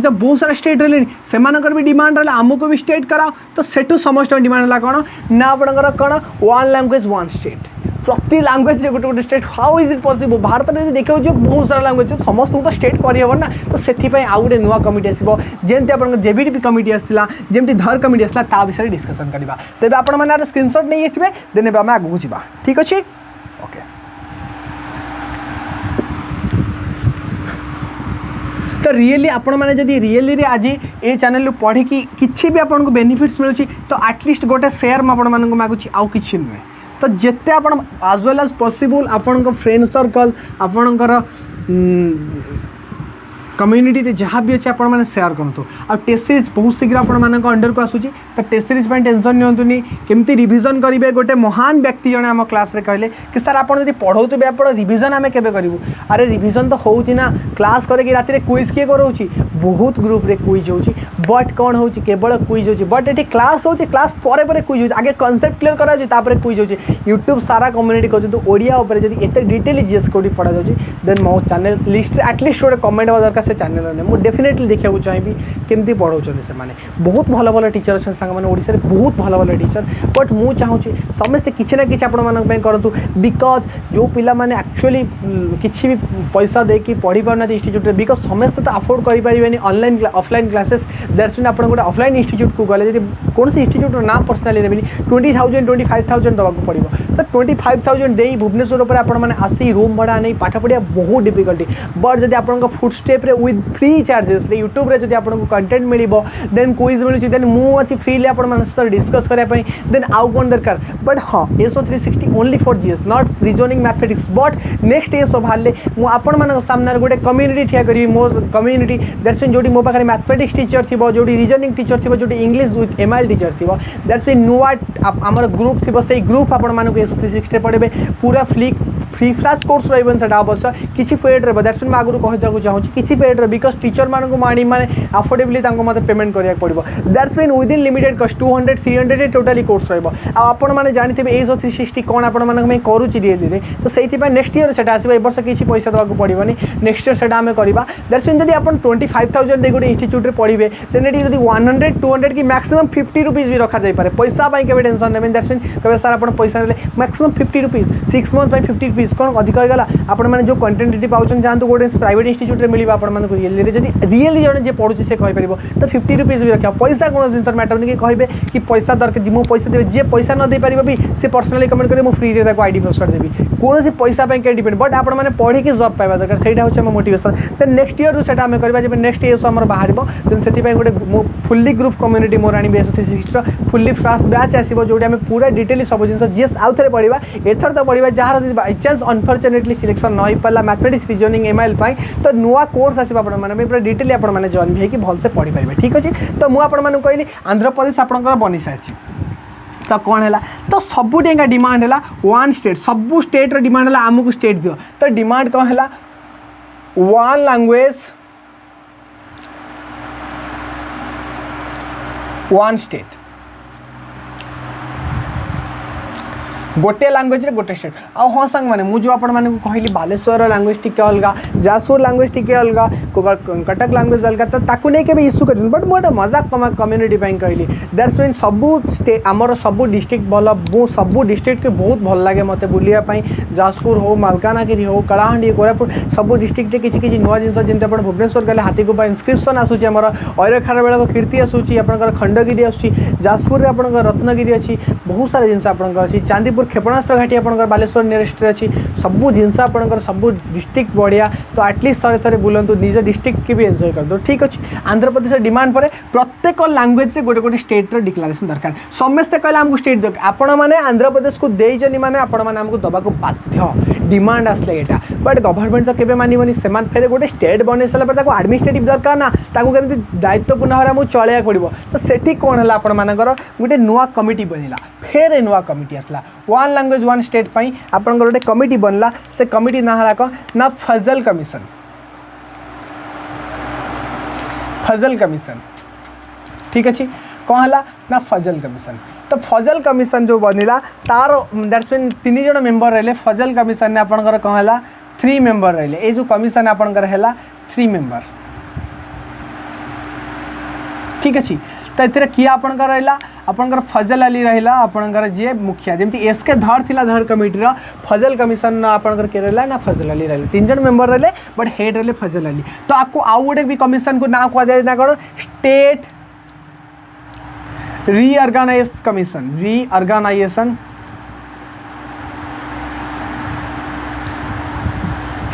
तो बहुत सारा स्टेट रही से भी डिमांड रहा आमको भी स्टेट कराओ तो सेठू समस्त डिमांड है कौन ना आपंकर कौन 1 लैंग्वेज 1 स्टेट प्रति लैंग्वेज गोटे गोटे state how is it possible Bharat में देखा जो बहुत सारा लैंग्वेज समस्त तो स्टेट करहब ना तो से आउ गए नुआ कमिटी आसो जमी आप जेबीटी कमिटी आसला जमी धर कमिटी आसला ता विषय डिस्कसन करवा तेज आप स्क्रीनशॉट नहीं थे देन आम आगू जा ठीक अच्छे ओके तो रियली आपण मैंने जब रियली आज ये चैनल पढ़ी कि भी आपको बेनिफिट्स मिलूँ तो आटलिस्ट गोटे शेयर मुझे मागुची आउ कि नुहे तो जिते आप आज वेल एज पॉसिबल आपण फ्रेंड सर्कल आपणकर कम्युनिटी जहाँ भी अच्छे आप सेयार करूँ आ टेस्ट सीरीज बहुत शीघ्र आप अंडर को आसूँ तो टेस्ट सीरीज टेंशन नियंतुनी केमती रिविजन करेंगे गोटे महान व्यक्ति जने आम क्लास रे कहले कि सर आप पढ़ाऊे आप रिविजन आम केवे करूँ अरे रिविजन तो होची ना क्लास करके राति क्विज किए कराऊँ बहुत ग्रुप रे क्विज हो बट कौन हो केवल क्विज हो बट ये क्लास हो क्लास पर क्विज हो आगे कॉन्सेप्ट क्लियर कराऊँ क्विज हो यूट्यूब सारा कम्युनिटी कहते ओडिया उपर जब एत डिटेली जीएस कोडी पढ़ा जाऊँ देन मो चैनल लिस्ट एटलिस्ट गोटे कमेंट हवा दरकार से चैनल ने मुझे डेफिनेटली देखा चाहिए केमती पढ़ाऊँ से बहुत भल भल टीचर अच्छा सांग मैंने ओडिशा रे बहुत भल भल टीचर बट मुझे चाहूँगी समस्ते किसी ना कि आपण करूँ बिकज जो पिला माने एक्चुअली किसी भी पैसा देकी पढ़ी पारना इंस्टीट्यूट रे बिकज समस्ते तो अफोर्ड करें online offline classes that's mean आप गोटे ऑफलाइन इंस्टीट्यूट को गले कौन से इंस्टीट्यूट ना पर्सनाली देवी 20,000 25,000 दवाक पड़ो तो 25,000 दे भुवनेश्वर पर आपने आसी रूम भड़ा नहीं पाठ पढ़िया बहुत डिफिकल्टी बट जब आप फुट स्टेप रे विथ फ्री चार्जेस यूट्यूब रे जब आपको कंटेंट मिल देन क्विज मिलूँ देन मुझे फ्रीली आप डिस्कस करने देन आउ कौन दरकार बट हाँ SO 360 only for GS not reasoning mathematics but next SO बाहर मुझे सामने गोटे कम्युनिटी ठिया करी मो कम्युनिटी दैट्स मीन जो मो पाखे मैथमेटिक्स टीचर थी जो रीजनिंग टीचर थी जो इंग्लिश विथ एमआईएल टीचर थी दैट्स मीन नुआ आमर ग्रुप थी से ग्रुप आपको एसओ 360 पढ़े पूरा फ्री फ्लाश कोर्स रही से अवश्य किसी पेड रे दैट्स मीन आगुरी कहूँ चाहूँगी किसी पेड रे बिकज टीचर मानक मानी मैंने अफोर्डेबली मतलब पेमेंट कराया पड़ो दैट्स मीन विदिन लिमिटेड कस्ट 200-300 टोटाली कोर्स रहा मैंने जानते हैं एसओ 360 कौन आपने करुच्ची धीरे तो से नेक्स्ट ईयर से आसो वर्ष किसी पैसा देवाक पड़ोनी नेक्स्ट ईयर से आम करवा दैट्स मीन जब आप 25,000 दे गोटे इंस्टीट्यूट रे पढ़े देन ये 100-200 की मैक्सिमम 50 रुपीज भी रखा जाए पैसा के टेंशन नहीं दैट्स मीन कहे सर आप पैसा ना मैक्सिमम 50 रुपीज 6 मंथ 50 रुपीज कौन अधिक होगा आपने जो कंटेंट ये पाँच जातु गोटे प्राइवेट इंस्टीट्यूट रे मिले आपको रियली जन जी पढ़ुचे से कहीपर तो 50 रुपीज भी रखा पैसा कौन जिन मैटर नहीं कि कहे कि पैसा दरकार मुझे पैसा देवी जी पैसा न दे पार भी सी पर्सनाली कमेंट करें मुझे फ्री रे आईडी पासवर्ड देवी कौन सी पैसा के डिपेंड बट आप पढ़ी जॉब पाइबा दरकार से हूँ मोटिवेशन देन नेक्स्ट ईयर रू से आम करवा जब नेक्स्ट ईयर आम बाहर देन से गोटे फुल्ली ग्रुप कम्युनिटी मोर आनी एसओ 360 फुल्ली फास्ट बैच आसो जो पूरा डिटेली सब जिन जीएस आउ थे पढ़ा एथर तो पढ़ा जहाँ बाई चान्स अनफर्चुनेटली सिलेक्शन नहीं पाला मैथमेटिक्स रीजनिंग एमआईएल तो नुआ कोर्स आसो पूरा डिटेली आपने जॉइन भी भलसे पढ़ी पारे ठीक अच्छे तो मुझे कहली आंध्र प्रदेश आपंकर बनी सारी तो कौन है तो सबुटी डिमांड है वन स्टेट सबू स्टेट डिमांड है आमको स्टेट दियो तो डिमांड कौन है वन लैंग्वेज वन स्टेट गोटे लैंग्वेज रे गोटे स्टेट आ हाँ सांग मैंने मुझे आपको कहली बालेश्वर लैंग्वेज टी अलग जाजपुर लैंग्वेज टी अलग कटक लैंग्वेज अलग तो ताकू नहीं के इश्यू कर बट मुझे मजाक कम्युनिटी कहली दैट्स मीन सबू स्टेट आमर सबू डिस्ट्रिक्ट भल मु सबू डिस्ट्रिक्ट के बहुत भल लगे मत बुलायापी जाजपुर हो मालकानगिरी हो कलाहांडी कोरापुट सबू डिस्ट्रिक्ट किसी किसी नुआ जिन जमी आप भुवनेश्वर गले हाथीगुफा इनस्क्रिप्शन आसूँ आमर ऐरखार बेला कीर्ति आसूँ आप खंडगिरी आसूँ जाजपुर आप रत्नगिरी अच्छी बहुत सारा जिन अच्छी चांदीपुर क्षेपणास्त्र घाटी आपंकर बालेश्वर नियरेस्ट अच्छी सबू जिनस आपंकर सबू डिस्ट्रिक्ट बढ़िया तो एटलिस्ट थे थे बुलां निज डिस्ट्रिक्ट की भी एंजॉय कर दो ठीक अच्छे आंध्र प्रदेश डिमांड पर प्रत्येक लैंग्वेज से गोटे गोटे स्टेट डिक्लारेशन दरकार समस्ते कहले आमको स्टेट दे आपण मैंने आंध्र प्रदेश को देनी मैंने आपण मैंने आमको दबाक बाध्य डिमांड आसले यहाँ बट गवर्नमेंट तो केवे मानवनी से फेर गोटे स्टेट बन सारा एडमिनिस्ट्रेटिव दरकार ना केमी दायित्वपूर्ण भाव में चलैया पड़ो तो सेठी कौन है आपर गोटे नुआ कमिटी बनला फेर नुआ कमिटी आसला वन लैंग्वेज वन स्टेट पाई आपन गोटे कमिटी बनला से कमिटी ना है कौन ना फजल कमिशन ठीक अच्छे कौन है ना फजल कमिशन तो फजल कमिशन जो बनला तार दैट्स मीन 3 जन मेंबर रहे फजल कमिशन ने आपनकर कौन है 3 मेंबर रहे ये जो कमिशन आपनकर है 3 मेंबर ठीक अच्छे तो ये किए आपंकर रहा आपंकर फजल अली रहा आपंकर जी मुखिया जमी एसके धर थिला धर कमिटी फजल कमिशन आपंकर के रहा ना फजल अली रहा 3 जन मेंबर रहे बट हेड रहे फजल अली तो आपको आउ गोटे भी कमिशन को ना कह जाए ना कौन state reorganisation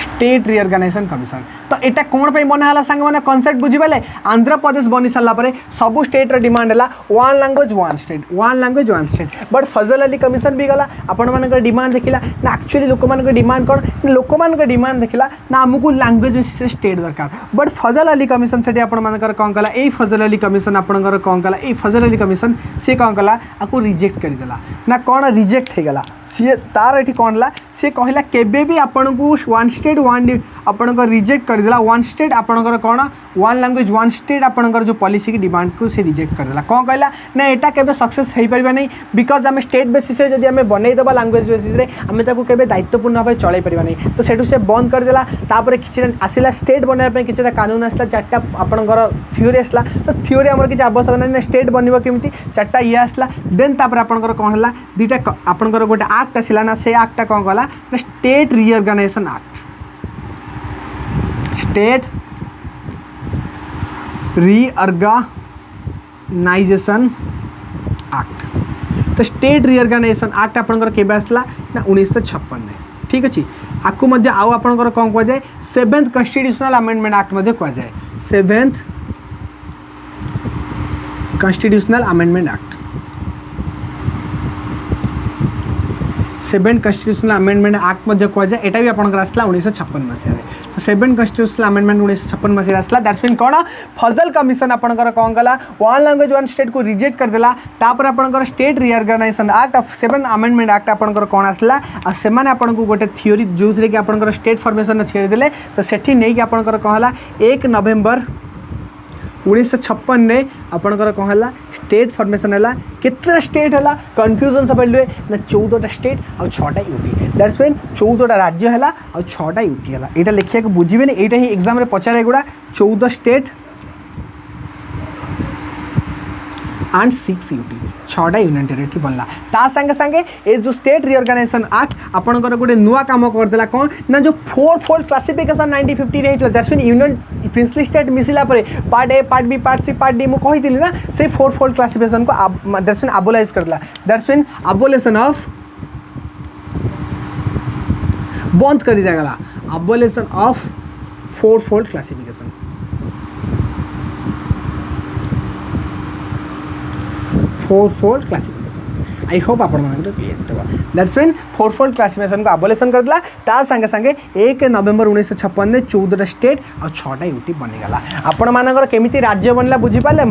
state reorganisation commission तो एटा कौन पे बनाला सांग माने कॉन्सेप्ट बुझी पाले आंध्र प्रदेश बनी सारा पर सब स्टेट रो डिमांड है one language one state but Fazal Ali commission भी गला आपण मान डिमांड देखिला ना एक्चुअली लोक मान डिमांड कौन लोक मान डिमांड देखिला ना आमको लैंग्वेज बेसिस स्टेट दरकार बट फजल अली कमिशन से आपण मानकर कौन कला ए फजल अली कमिशन आपणकर कौन कला ए फजल अली कमिशन सी कौन कला आपको रिजेक्ट कर देला ना कौन रिजेक्ट हो गला सी तार एठी कौन ला सी कहला केबे भी आपण को वन स्टेट वन आपण को रिजेक्ट कर देला वन स्टेट आपणकर कौन वन लैंग्वेज वन स्टेट आपणकर जो पॉलिसी की डिमांड को से रिजेक्ट कर देला कौन कहला ना एटा केबे सक्सेस हेई परबा नहीं बिकॉज आम स्टेट बेसिस रे जदी आम बनै दबा लैंग्वेज बेसिस रे आम ताको केबे दायित्वपूर्ण भाव चलै परबा नहीं तो सेटू से बंद कर देला तापर किछि आसिला स्टेट बनै पे किछि कानून आसला चारटा आपणकर थ्योरी आसला तो थ्योरी हमर किछि आवश्यक नहीं स्टेट बनबो केमिति चारटा ये आसला देन तापर आपणकर कोन हला दीटा आपणकर गोटे एक्ट आसिला ना से एक्ट कोन कहला state reorganisation act state reorganisation act तो स्टेट रीऑर्गेनाइजेशन एक्ट आपणकर केबे आसला ना 1956 में ठीक अच्छे आपको मध्य आउ आपणकर कौन कह जाए 7th कॉन्स्टिट्यूशनल अमेंडमेंट एक्ट मध्य कह जाए 7th constitutional amendment act 7th constitutional amendment act मध्य कह जाए एटा भी आपणकर आसला 1956 मसीह तो 7th कॉन्स्टिट्यूशनल अमेंडमेंट 1956 मसीह आसला दैट्स मीन कौन फजल कमिशन आपणकर कौन कला वन लैंग्वेज वन स्टेट को रिजेक्ट कर देला तापर आपणकर state reorganisation act of 7th amendment act आपणकर कौन आसला आ से माने आपणको गोटे थ्योरी जो थे कि आपणकर स्टेट फॉर्मेशन छेड़ी देले तो सेठी नै कि आपणकर कौन हला 1 नवंबर 1956 ने आपणकर कौन हला स्टेट फॉर्मेशन है कितना स्टेट है कन्फ्यूजन सब ना 14टा स्टेट और 6टा यूटी दैट्स मीन 14टा राज्य है और 6टा यूटी है यहाँ लिखा बुझे यहाँ ही एग्जाम पचारे गुड़ा 14 स्टेट एंड 6 यूटी 6टा यूनियन टेरिटरी बनला ता संगे संगे ए जो स्टेट रीऑर्गेनाइजेशन एक्ट आपणकर गोटे नुआ काम करदेला कौन ना जो 4-fold क्लासिफिकेशन 1950 रे हितला that's mean union princely state मिसिला परे part A part B part C part D मु कहितली ना से 4-fold क्लासिफिकेशन को दैट्स मीन अबोलाइज करला दैट्स मीन अबोलेशन ऑफ बंद कर दिया गला abolition of 4-fold classification fourfold classification I hope आपण मानकर क्लियर होगा दैट्स मीन 4-fold क्लासिफिकेशन को अबोलेशन कर दिला ता संगे संगे 1 नवंबर 1956 में 14टा स्टेट और 6टा यूटी बनी गला आपण मानकर केमिति राज्य बनला बुझी पाले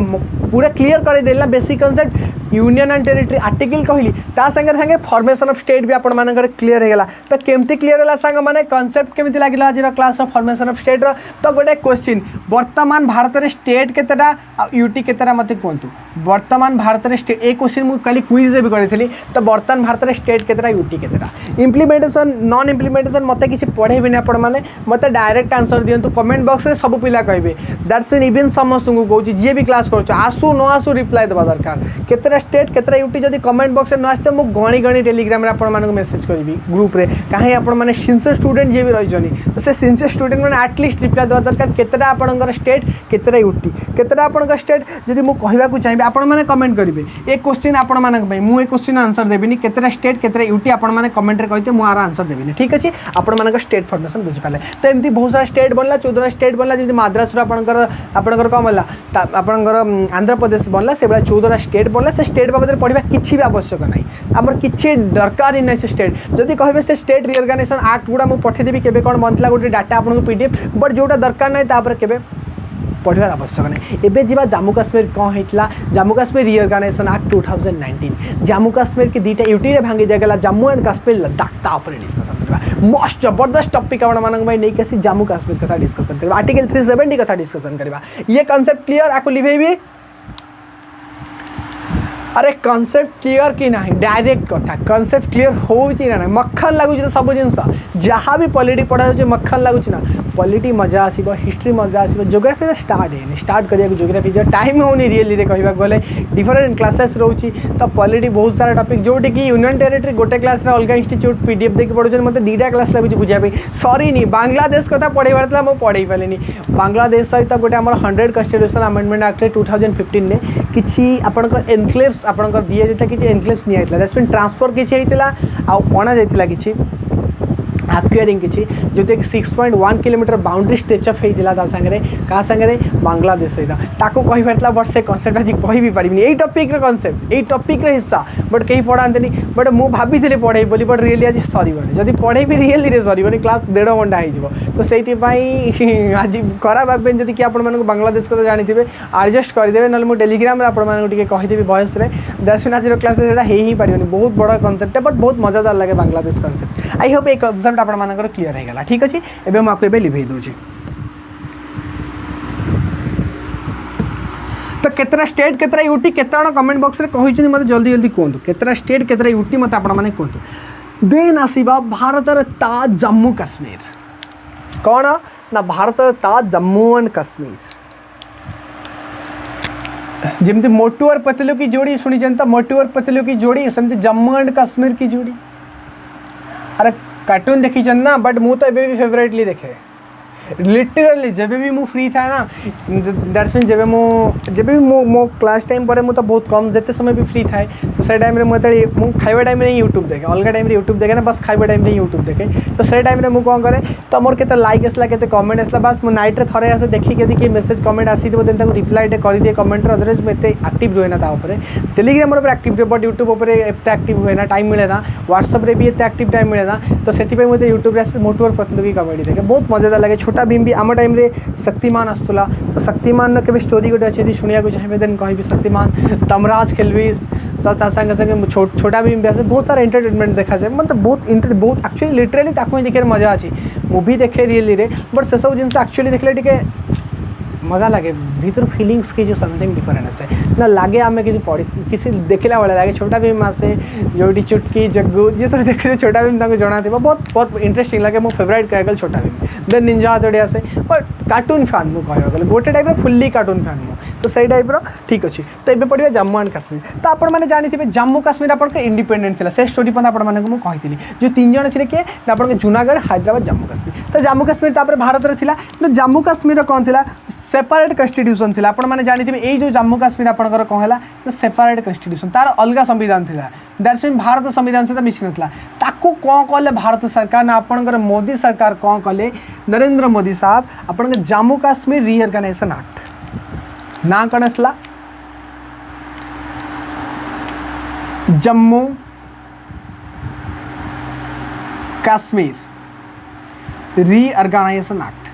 पूरा क्लियर कर देला basic concept union and territory article कहली ता संगे संगे फॉर्मेशन ऑफ स्टेट भी आपण मानकर क्लियर हो गला तो केमिति क्लियर होला संग माने कांसेप्ट केमिति लागिला आज class of formation of state रो तो गोटे क्वेश्चन वर्तमान भारत रे स्टेट केतेटा यूटी केतेटा मते कोंतु वर्तमान भारत रे स्टेट एक क्वेश्चन मु खाली क्विज रे भी करिथली तो वर्तमान भारत रे स्टेट केतेटा यूटी केतेटा इम्प्लीमेंटेशन नॉन इम्प्लीमेंटेशन मते किसी पढ़े भी ना आपण माने मते डायरेक्ट आंसर दियंतु कमेंट बॉक्स रे सब पिला कहबे दैट्स मीन इवन समस्त को कहूची जे भी क्लास करछ आसु न आसु रिप्लाई देबा दरकार केतेटा स्टेट केतेटा यूटी जदी कमेंट बॉक्स रे न आस्ते मु गणी गणी टेलीग्राम रे आपण मानको मेसेज करबी ग्रुप रे काहे आपण माने सिंसियर स्टूडेंट जे भी रहि जनी तो से सिंसियर स्टूडेंट माने एटलीस्ट रिप्लाई देबा दरकार केतेटा आपणकर स्टेट केतेटा यूटी केतेटा आपणकर स्टेट जदी मु कहबा को चाहिबे आपण माने कमेंट करिवे ए क्वेश्चन आपण मानक पई मु ए क्वेश्चन आंसर देबिनी केतेटा स्टेट केतेटा यूटी आपण माने कमेंट रे कहते मु आर आंसर देबिनी ठीक अछि आपण मानक स्टेट फॉर्मेशन बुझि पाले तो एमती बहुत सारा स्टेट बनला 14 स्टेट बनला जदी मद्रास रो आपणकर कम होला आपणकर आंध्र प्रदेश बनला से बला 14 स्टेट बनला से स्टेट बाबत रे पढिबा किछि भी आवश्यक नाही हमर किछि दरकार ही नै से स्टेट जदी कहबे से स्टेट रीऑर्गेनाइजेशन एक्ट गुडा मु पठे देबी केबे कोन बनतला गोटे डाटा आपन पीडीएफ बट जोटा दरकार नै तापर केबे पढ़ार आवश्यक नहीं एबे जीवा जम्मू काश्मीर कौन होता जम्मू काश्मीर रीऑर्गेनाइजेशन एक्ट 2019 जम्मू काश्मीर के 2टा यूटी रे भांगी दिया जम्मू एंड काश्मीर लद्दाख ता ऊपर डिस्कशन करबा मोस्ट जबरदस्त टॉपिक आपण मानक भाई नहीं कैसी जम्मू काश्मीर कथा डिस्कशन करबा आर्टिकल 370 कथा डिस्कशन करबा ये कांसेप्ट क्लियर आको लिभेबी अरे कॉन्सेप्ट क्लियर कि ना डायरेक्ट कथा कॉन्सेप्ट क्लियर होउची ना मक्खन लागुची तो सब जिनस जहाँ भी पॉलिटी पढ़ा होचे मक्खन लागुची ना पॉलिटी मजा आसीबो हिस्ट्री मजा आसीबो ज्योग्राफी तो स्टार्ट करिया ज्योग्राफी जो टाइम होनी रियली रे कहबा गले डिफरेंट क्लासेस रहउची तो पॉलिटी बहुत सारा टॉपिक जोटी कि यूनियन टेरिटरी गोटे क्लास रे अलगा इंस्टीट्यूट पीडीएफ देखि पढुछन मते 2टा क्लास लागुची बुझिया पे सॉरी नी बांग्लादेश कथा पढेबार तला मो पढेई पालेनी बांग्लादेश सहित गोटे हमर 100 कॉन्स्टिट्यूशनल अमेंडमेंट एक्ट 2015 ने किछि आपनकर एनक्लेव्स आपनकर दिया जेता किछि एनक्लेव्स निया हितला दैट्स मीन ट्रांसफर किछि हितला आ अणा जायतिला किछि आक्वायरिंग किसी जो 6.1 किलोमीटर बाउंड्री स्ट्रेच अफ होता सागर क्या सागर बांग्लादेश सहित ताकू कही पार्ला बट से कनसेप्ट आज कह भी पारि यही टॉपिक रो कनसेप्ट यही टॉपिक रो हिस्सा बट कहीं पढ़ाते बट मुझे भाभी पढ़े बोली बट रियली आज सरबनी जब पढ़े भी रियली सरबनी क्लास 1.5 घंटा हो तो से आज खराब भाव जब कि आप बांग्लादेश को जानते एडजस्ट करदे ना मुझे टेलीग्राम आपको कहीदेवी वॉइस दैट्स मीन आज क्लास ही पारे बहुत बड़ा कनसेप्ट है बट बहुत मजादार लगे बांग्लादेश कनसेप्ट आई होप ये कनसेप्ट आप क्लीयर हो गला ठीक अच्छे एवं मुझे लिभे दूसरी तो केतरा स्टेट केतरा यूटी केतरा कमेंट बॉक्स रे कहि मत जल्दी जल्दी कहतु केतरा स्टेट केतरा यूटी मत आपण माने कहतु देन आसीबा भारतर ता जम्मू कश्मीर कौन ना भारतर ता जम्मू एंड कश्मीर जमती मोटू और पतलू की जोड़ी शुणी मोटू और पतलू की जोड़ी सेमती जम्मू एंड कश्मीर की जोड़ी अरे कार्टून देखी ना बट मु तो एबे भी फेवरेटली देखे लिटरली जब भी मु फ्री था ना दैट्स मीन जब भी मो क्लास टाइम पर मु तो बहुत कम जिते समय भी फ्री थाए तो से टाइम मुझे खाइबा टाइम में यूट्यूब देखे अलग टाइम यूट्यूब देखे ना बस खाइबा टाइम में यूट्यूब देखे तो से टाइम में कौन करे तो मोर के लाइक आसला के कमेंट आसला बस मु नाइट रे थरे आसे देखी के किए मेसेज कमेंट आसी तो देन रिप्लाई कर दिए कमेंट अदरवाइज मुझे एक्टिव रुए ना टेलीग्राम पर एक्टिव रुए बट यूट्यूब पर एत एक्टिव हुए ना टाइम मिले ना व्हाट्सएप रे भी एत एक्टिव टाइम मिले ना तो से मुझे यूट्यूब आसे मोटू और पतलू की कमेडी देखे बहुत मजेदार लगे छोटा भीम भी आम टाइम रे शक्तिमान आसला तो शक्तिमान के स्टोरी गोटे अच्छी शुणा चाहिए देन कह शक्तिमान तमराज खेलविश तो संगे संगे छोटा भीम भी आसे बहुत सारा एंटरटेनमेंट देखा जाए मतलब बहुत एक्चुअली लिटरली ताकू देखे मजा अच्छी मूवी देखे रियली रे बट से सब जिन एक्चुअली देखले टिके मजा लगे भीतर फिलिंग्स किसी समथिंग डिफरेंट आसे ना लगे आम किसी पढ़ी किसी देखला भाई लगे छोटा भीम आसे जो चुटकी जग्गू जी सब देखे छोटा भीम जना थी बहुत बहुत इंटरेस्टिंग लगे मो फेवरेट कह छोटा भीम देन निंजा हथौड़ी आसे बट कार्टून फैन मु कह गोटे टाइप फुल्ली कार्टून फैन मु तो सही टाइप ठीक अच्छे तो ये पढ़िए जम्मू एंड कश्मीर तो आपण मैंने जानी जम्मू कश्मीर आप इंडिपेंडेंट थी से स्टोरी पर आपको जो 3 जन थे किए आप जूनागढ़ हैदराबाद जम्मू कश्मीर तो जम्मू कश्मीर तापर भारत में था तो जम्मू कश्मीर कौन थी सेपरेट कन्स्टिट्यूशन थी आपने जानते ये जो जम्मू कश्मीर आपंकर कौन है तो सेपरेट कन्स्टिट्यूशन तार अलग संविधान थी दैट्स मीन भारत संविधान सहित मिसी ना ताकू कौन कले भारत सरकार ना आपंकर मोदी सरकार कौन कले नरेंद्र मोदी साहब आप जम्मू कश्मीर रीऑर्गेनाइजेशन एक्ट ना कौन आसला जम्मू कश्मीर रीऑर्गेनाइजेशन एक्ट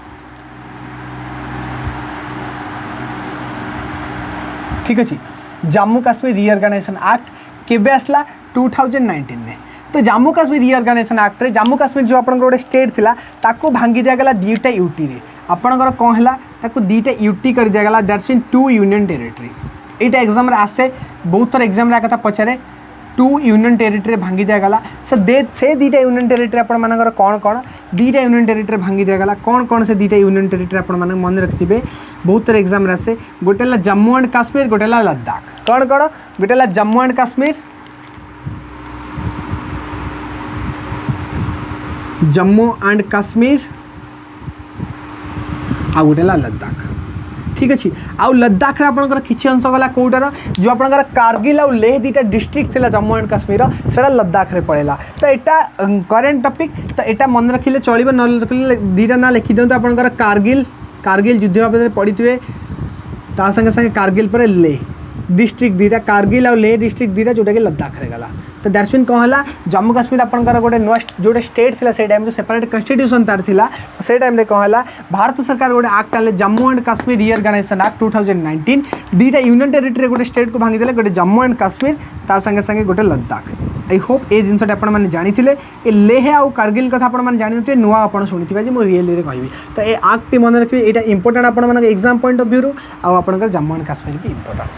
ठीक अच्छे जम्मू कश्मीर रीऑर्गेनाइजेशन एक्ट केबे आसला 2019 में तो जम्मू कश्मीर रीऑर्गेनाइजेशन एक्ट रे जम्मू कश्मीर जो आपन गोटे स्टेट थिला ताको भांगी दिया गला दीटा यूटी रे आपनकर कौन है ताको दीटा यूटी कर दिया गला that's mean 2 union territory Etah exam रे आसे बहुत थर एग्जाम रे कथा पचारे 2 यूनियन टेरिटरी भांगी दिया गला से दीटा यूनियन टेरिटरी आपण मानकर कौन कौन दीटा यूनियन टेरिटरी भांगी दिया गला कौन से दीटा यूनियन टेरिटरी आपण माने मन रखिथे बहुत थर एग्जाम रे आसे गोटेला जम्मू एंड काश्मीर गोटेला लद्दाख कौन गोटेला जम्मू एंड काश्मीर जम्मू एंड काश्मीर आ गोटेला लद्दाख ठीक अच्छे आउ लद्दाख आपंकर किसी अंश गला कौटार जो आपंकर कारगिल आउ लेह दीटा डिस्ट्रिक्ट थिला जम्मू एंड काश्मीर से लद्दाख रे पड़ेगा तो यहाँ करेन्ट टॉपिक तो यहाँ मन रखिले चलो न रखिले दीटा ना लिखि दिखाँ आपंकर कारगिल युद्ध बाबद पढ़ी थे ता संगे संगे कारगिल पर लेह डिस्ट्रिक्ट दीटा कारगिल और लेह डिस्ट्रिक्ट दीटा जोटा कि लद्दाख रे गला तो दैट्स मीन कौन है जम्मू कश्मीर आपंकर गोटे नुआ जो स्टेट थी से टाइम सेपरेट कन्स्टिट्यूशन तार थिला तो से टाइम रे कौन है भारत सरकार गोटे एक्ट आने Jammu and Kashmir reorganisation act 2019 दीटा यूनियन टेरिटरी गोटे स्टेट को भांगी देले गोटे जम्मू एंड काश्मीर ता संगे संगे गोटे लद्दाख आई होप ये जिनसा आपने जानी ये लेह आउ कारगिल कथा आपने जानी थे नुआ आप शुणी मुझे रियली कहबी तो ये एक्ट मन रखिए यहाँ इंपोर्टाट आप एग्जाम पॉइंट ऑफ व्यू आपर जम्मू एंड काश्मीर भी इंपोर्टाट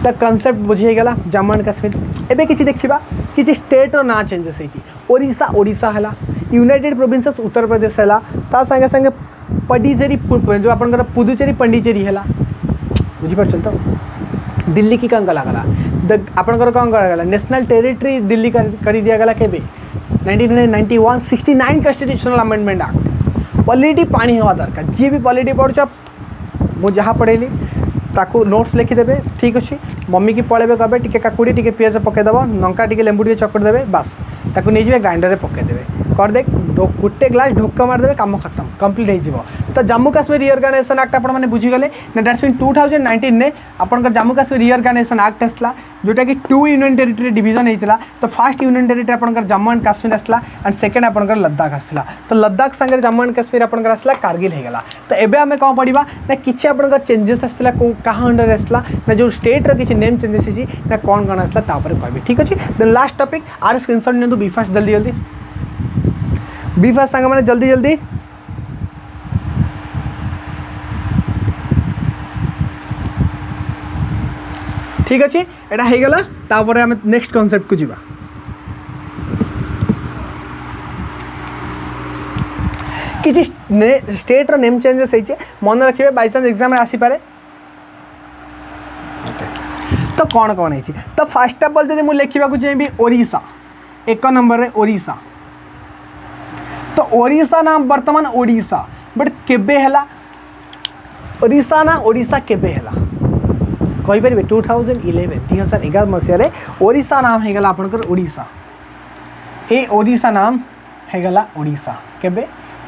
तो कनसेप्ट बुझीगला जम्मू एंड काश्मीर एबे किछि देखिबा किछि स्टेट रो ना चेंजेस होइछि ओडिशा हला यूनाइटेड प्रोविंसेस उत्तर प्रदेश हला ता संगे संगे पडिचेरी जो आपनकर पुदुचेरी पंडिचेरी हला बुझी परछन तो दिल्ली की कौन गला आपनकर कौन गला नेशनल टेरिटरी दिल्ली कर दिया गला केबे 1991 69 कन्स्टिट्यूशनल अमेंडमेंट एक्ट पॉलिटी पानी हवा दरकार जी भी पॉलिटी पढ़ुछ मु जहाँ पढ़ेली ताकू नोट्स लिखिदेवे ठीक अच्छे मम्मी की पलैबे कहे टी काकुड़ी टी पियाज पकईदेव लंका टी लेंबू टी चकट देवे बास ताकू नहीं ग्राइंडर में पकईदेवे कर दे गोटे ग्लास ढोक मारदे काम खत्म कंप्लीट हो। तो जम्मू काश्मीर रिअर्गानाइजेशन एक्ट आपण मैंने बुझीगले ना दैट्स मीन 2019 ने आपंकर जम्मू काश्मीर रिअर्गानाइजेशन एक्ट आसला जोटा कि 2 यूनियन टेरिटरी डिवीजन होता। तो फर्स्ट यूनियन टेरिटरी आपंकर जम्मू एंड काश्मीर आसला एंड सेकेंड आपंकर लद्दाख आसला। तो लद्दाख संगे जम्मू एंड काश्मीर आपंकर आसला कारगिल होगला। तो एबे आमे कौन पढ़ा ना किसी आपंकर चेंजेस आसला क्या अंडर आसला ना जो स्टेट किसी नेम चेंजेस होती ना कौन कौन आसला कहबी। ठीक अच्छे देन लास्ट टॉपिक आर स्क्रीनशॉट नियंतु बी फास्ट जल्दी जल्दी बी फास्ट सांग मैंने जल्दी जल्दी ठीक अच्छे एटा हो गला। तापर आम नेक्स्ट कॉन्सेप्ट को जीवा। किसी स्टेट रो नेम चेंजेस होइछे मन रखिए बाय चांस एग्जाम रे आसी पारे। तो कौन कौन है तो फास्ट ऑफ ऑल जब मुझे लिखा चाहिए ओडिशा 1 नंबर रे ओडिशा। तो ओडिशा नाम वर्तमान ओडिशा बट केबे हैला ओडिशा ना ओडिशा केबे हैला कहि परिबे 2011 मसीह ओडिशा नाम है गला आपनकर ओडिशा। ए ओडिशा नाम है गला ओडिशा केबे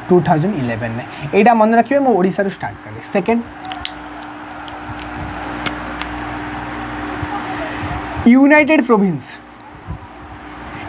2011 ने। एटा मन रखिए मो ओडिशा रो स्टार्ट करी। सेकंड यूनाइटेड प्रोविंस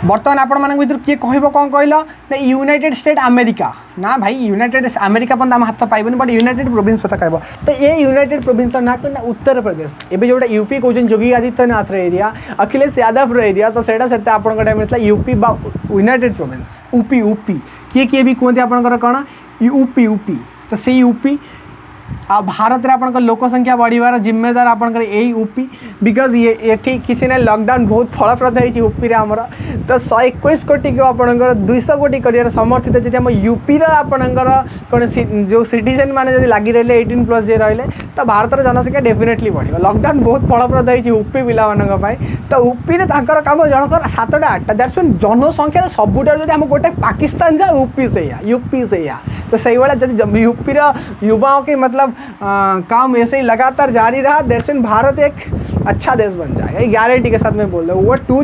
बर्तमान आपण मान भर किए कह कौन कहल ना यूनाइटेड स्टेट अमेरिका ना भाई यूनाइटेड अमेरिका पर्यंत आम हाथ पाइबन बट यूनाइटेड प्रोविंस पता कह। तो ये यूनाइटेड प्रोविंस ना ना उत्तर प्रदेश एवं जोटा यूपी कहते योगी आदित्यनाथ एरिया अखिलेश यादव एरिया। तो सेटा आप टाइम यूपी बा यूनाइटेड प्रोविंस यूपी यूपी किए भी कहते आपंकर कौन यूपी यूपी। तो से यूपी आ भारत रे आपनकर लोक संख्या बढ़िबार जिम्मेदार आपनकर यही यूपी बिकज ये किसी ना लॉकडाउन बहुत फलप्रद है यूपी रे हमर। तो 121 कोटी को आपनकर 200 कोटी करियर समर्थित जदि हम यूपी रे आपनकर कोन जो सिटीजन माने जदि लागी रहले 18+ जे रहले तो भारत रे जनसंख्या डेफिनेटली बढ़िबा। लॉकडाउन बहुत फलप्रद है यूपी पिला मानक पाई। तो यूपी रे ताकर काम जनकर 7टा 8टा दैट्स मीन जनसंख्या सबुटा जदि हम गोटे पाकिस्तान जा यूपी से या तो सही वाला जदि यूपी रे युवाओं के मतलब काम ऐसे ही लगातार जारी रहा दैट्स मीन भारत एक अच्छा देश बन जाएगा। ये गारंटी के साथ मैं बोल रहा हूँ। वो 2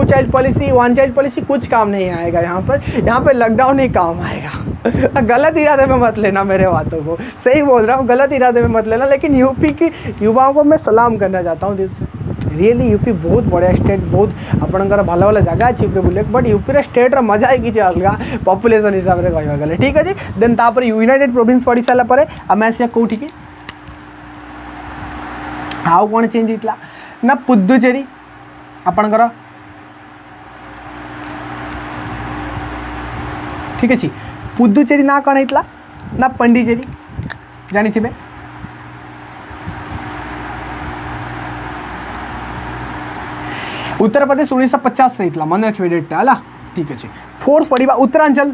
चाइल्ड पॉलिसी 1 चाइल्ड पॉलिसी कुछ काम नहीं आएगा यहाँ पर लॉकडाउन ही काम आएगा। गलत इरादे में मत लेना मेरे बातों को, सही बोल रहा हूँ, गलत इरादे में मत लेना। लेकिन यूपी की युवाओं को मैं सलाम करना चाहता हूँ दिल से। रियली यूपी बहुत बढ़िया स्टेट, बहुत आपंकर भल भल जगह अच्छी यूपी बुले बट यूपी स्टेट मजा है किसी अलग पॉपुलेशन हिसाब से कह गले। ठीक अच्छे देन तापर यूनाइटेड प्रोविंस पढ़ी सारापर आम आसा कौटी की आउ कौन चेंज होता ना पुदुचेरी आपणकर। ठीक अच्छे पुदुचेरी ना कौन होता ना पंडीचेरी जानी थे। उत्तर प्रदेश 1950 रही मन रखिए डेटा है। ठीक अच्छे 4 पढ़ा उत्तरांचल।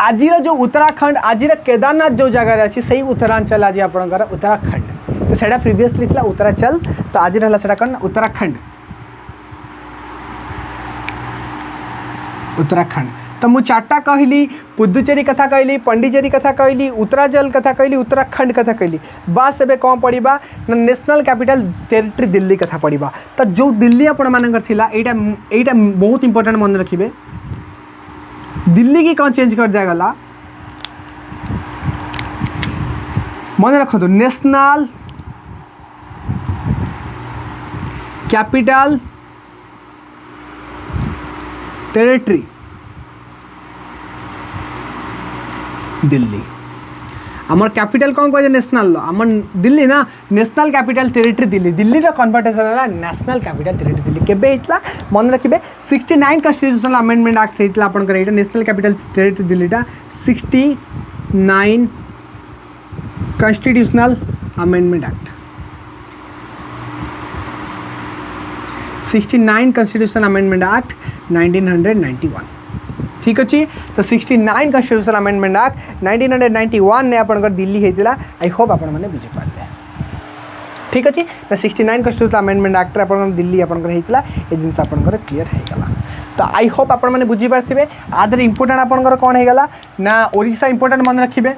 आज जो उत्तराखंड आज केदारनाथ जो जगह अच्छी सही उत्तरांचल आज आपंकर उत्तराखंड। तो सेटा प्रीवियसली था उत्तरांचल तो आज रहा सेटा कौन उत्तराखंड। उत्तराखंड तो मुझे 4टा कहली पुदुचेरी कथा कहली पंडीचेरी कथा कहली उत्तरांचल कथा कहली उत्तराखंड कथा कहली। बस एबे कौन पढ़ा ना नेशनल कैपिटल टेरिटरी दिल्ली कथा पढ़ा। तो जो दिल्ली आपण मानकर थिला एटा बहुत इंपोर्टेंट मन रखिए। दिल्ली की कौन चेंज कर दिया मन रखो नेशनल कैपिटल टेरिटरी दिल्ली। आमर कैपिटल कौन कहे नेशनल आम दिल्ली ना national capital territory Delhi. Delhi कन्वर्टेशन है नेशनल कैपिटल टेरिटरी दिल्ली केबे होता मन रखिए 69 कन्स्टिट्यूशनल अमेंडमेंट एक्ट होता आपंकर यहाँ नेशनल कैपिटल टेरिटरी दिल्लीटा 69 constitutional amendment act 69 constitutional amendment act 1991। ठीक अच्छे तो 69 कन्स्टिट्यूशनल अमेंडमेंट एक्ट 1991 ने आपंकर दिल्ली होता। आई होप आपण मैंने बुझीपारे। ठीक अच्छे तो 69 कन्स्टिट्यूशनल अमेंडमेंट एक्ट आप दिल्ली आपंकर होता ये जिनस आपंकर क्लीयर होगा। तो आई होप आपण मैंने बुझीपारे। आदर इंपोर्टेंट आपंकर कौन होगा ना ओडिशा इंपोर्टेंट मन रखिए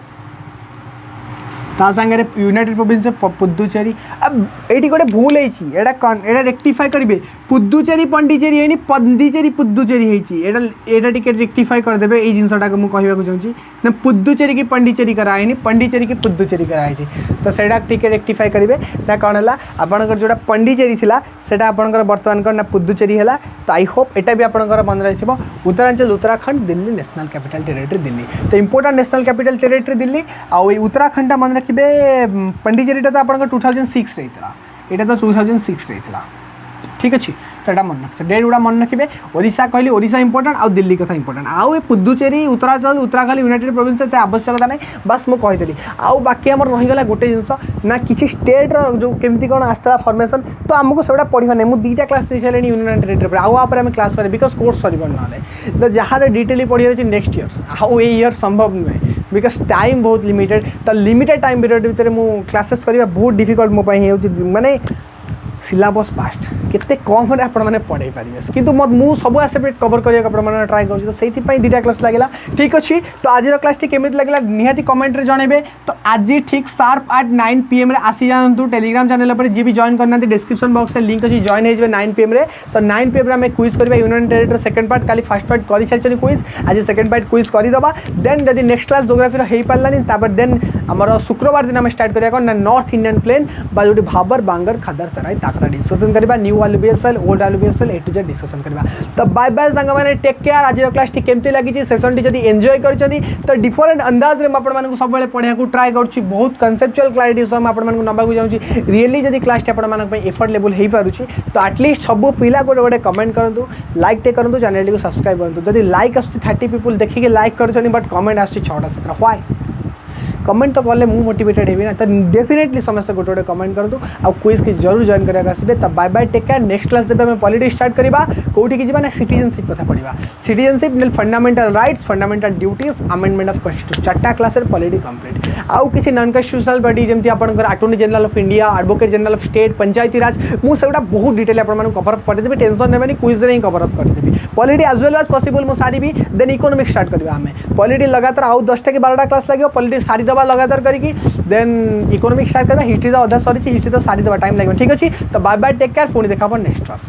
ता सांगे यूनाइटेड प्रोविंस पुदुचेरी अब ये गोटे भूल है रेक्टिफाई करेंगे पुदुचेरी पंडिचेरी है पंडिचेरी पुदुचेरी है टिके रेक्टिफाई करदे ये जिनसा को मुझे कहूँ चाहिए ना पुदुचेरी की पंडिचेरी कराई पंडिचेरी की पुदुचेरी कराई तो सैटा टिके रेक्टिफाई करेंगे ना कौन है आपंकर जोटा पंडिचेरी थी सेटा आपंकर बर्तमान कौन ना पुदुचेरी है तो आई होप एटा भी आपंकर मन रही Uttaranchal Uttarakhand Delhi national capital territory Delhi तो important national capital territory Delhi आउ उत्तराखंड मन रखिए पंडिचेरीटा तो आप 2006 रही यहाँ तो 2006 रही ठीक अच्छे तो यहाँ मन रख डेट गुड़ा मन रखिए ओडिशा कहली ओडिशा इंपोर्टेंट आउ दिल्ली कथा इंपोर्टेंट आउ पुदुचेरी उत्तरांचल उत्तराखंड यूनाइटेड प्रोविंस एत आवश्यकता नहीं बस मुझे कही आउ बाकी आम रहीगला गोटे जिनस ना किसी स्टेट जो केमती कौन आसला फॉर्मेशन तो आमको से पढ़ा नहीं मुझे 2टा क्लास दे सारे यूनियन टेरिटरी आउे आम क्लास करें बिकज कोर्स सर ना तो जहाँ डिटेली पढ़ी नेक्स्ट ईयर आउ ये ईयर संभव नुहे बिकज टाइम बहुत लिमिटेड तो लिमिटेड टाइम पीरियड भितर मुझे क्लासेस करवा बहुत डिफिकल्ट मो माने सिलेबस फास्ट केते कम रे आपण माने पढ़ाई पारे किंतु मु सब आस्पेक्ट कवर करने को ट्राए कर तो से 2टा क्लास लगे ठीक अच्छे तो आज क्लास टी केमी लगे निहाती कमेंट रे जनइबे तो आज ठीक शार्प एट 9 PM रे आसी जातु टेलीग्राम चैनल पर जी भी जॉइन करना डिस्क्रिप्शन बॉक्स में लिंक अच्छी जॉइन हो 9 PM रे तो 9 PM रे हमें क्विज करबा यूनियन टेरिटरी सेकंड पार्ट काली फर्स्ट पार्ट कर सारी क्विज आज सेकंड पार्ट क्विज करदे देन जब नेक्स्ट क्लास जोग्राफी हो पारानी देन आमर शुक्रवार दिन आम स्टार्ट करा ना नॉर्थ इंडियन प्लेन जो भाबर बांगर खादर तराई ताकता डिस्कसन करवा new alluvial soil old alluvial soil A to Z discussion करवा तो बाय बाय सांग मैंने टेक केयर आज क्लास टी केमती लगी सेशन टी जब एंजॉय करछंती तो डिफरेंट अंदाज रे आपण मानकु सब बेले पढ़िया को ट्राई करछि बहुत कन्सेप्चुअल क्लैरिटी सम आपण मानकु नबाकु जाउछि रियली जदी क्लास टी आपण मानक पे एफर्ट लेवल हे पारुछि तो एटलीस्ट सब पिला गोटे गोटे कमेंट करंतु लाइक टे करंतु चैनल को सब्सक्राइब करंतु जदी लाइक आछि 30 पीपल देखि के लाइक करछनी बट कमेंट आछि 6टा 17 व्हाई कमेंट तो कले मुझे मोटिवेटेड हेबी ना तो डेफिनेटली समस्त गोटे गोटे कमेंट करूँ आ क्विज के जरूर जॉइन कराया आसबे तो bye bye take care next class देबे हम पॉलिटिक्स स्टार्ट करवा कौटी की ना सिटीजनशिप कथा पढ़ा citizenship fundamental rights fundamental duties amendment of constitution 4टा क्लास पॉलिटी कंप्लीट आउ किसी नॉन कॉन्स्टिट्यूशनल बॉडी जमी आपंकर attorney general of India advocate general of state Panchayati Raj मुझे बहुत डिटेल आपको कवर अप करदेवी टेंशन नेबेनी क्विज रे कवर अप करदेवी polity as well as possible मुझे सारी देन इकोनॉमिक स्टार्ट करवा आम पॉलिटी लगातार आउ 10टा कि 12टा क्लास लगे पॉलिटी सारी दबा लगातार करके देन इकोनॉमिक स्टार्ट करवा हिस्ट्री तो अधा सरी हिस्ट्री तो सारी दबा टाइम लगे ठीक अच्छे तो बाय बाय टेक केयर पुणी देखा नेक्स्ट क्लास।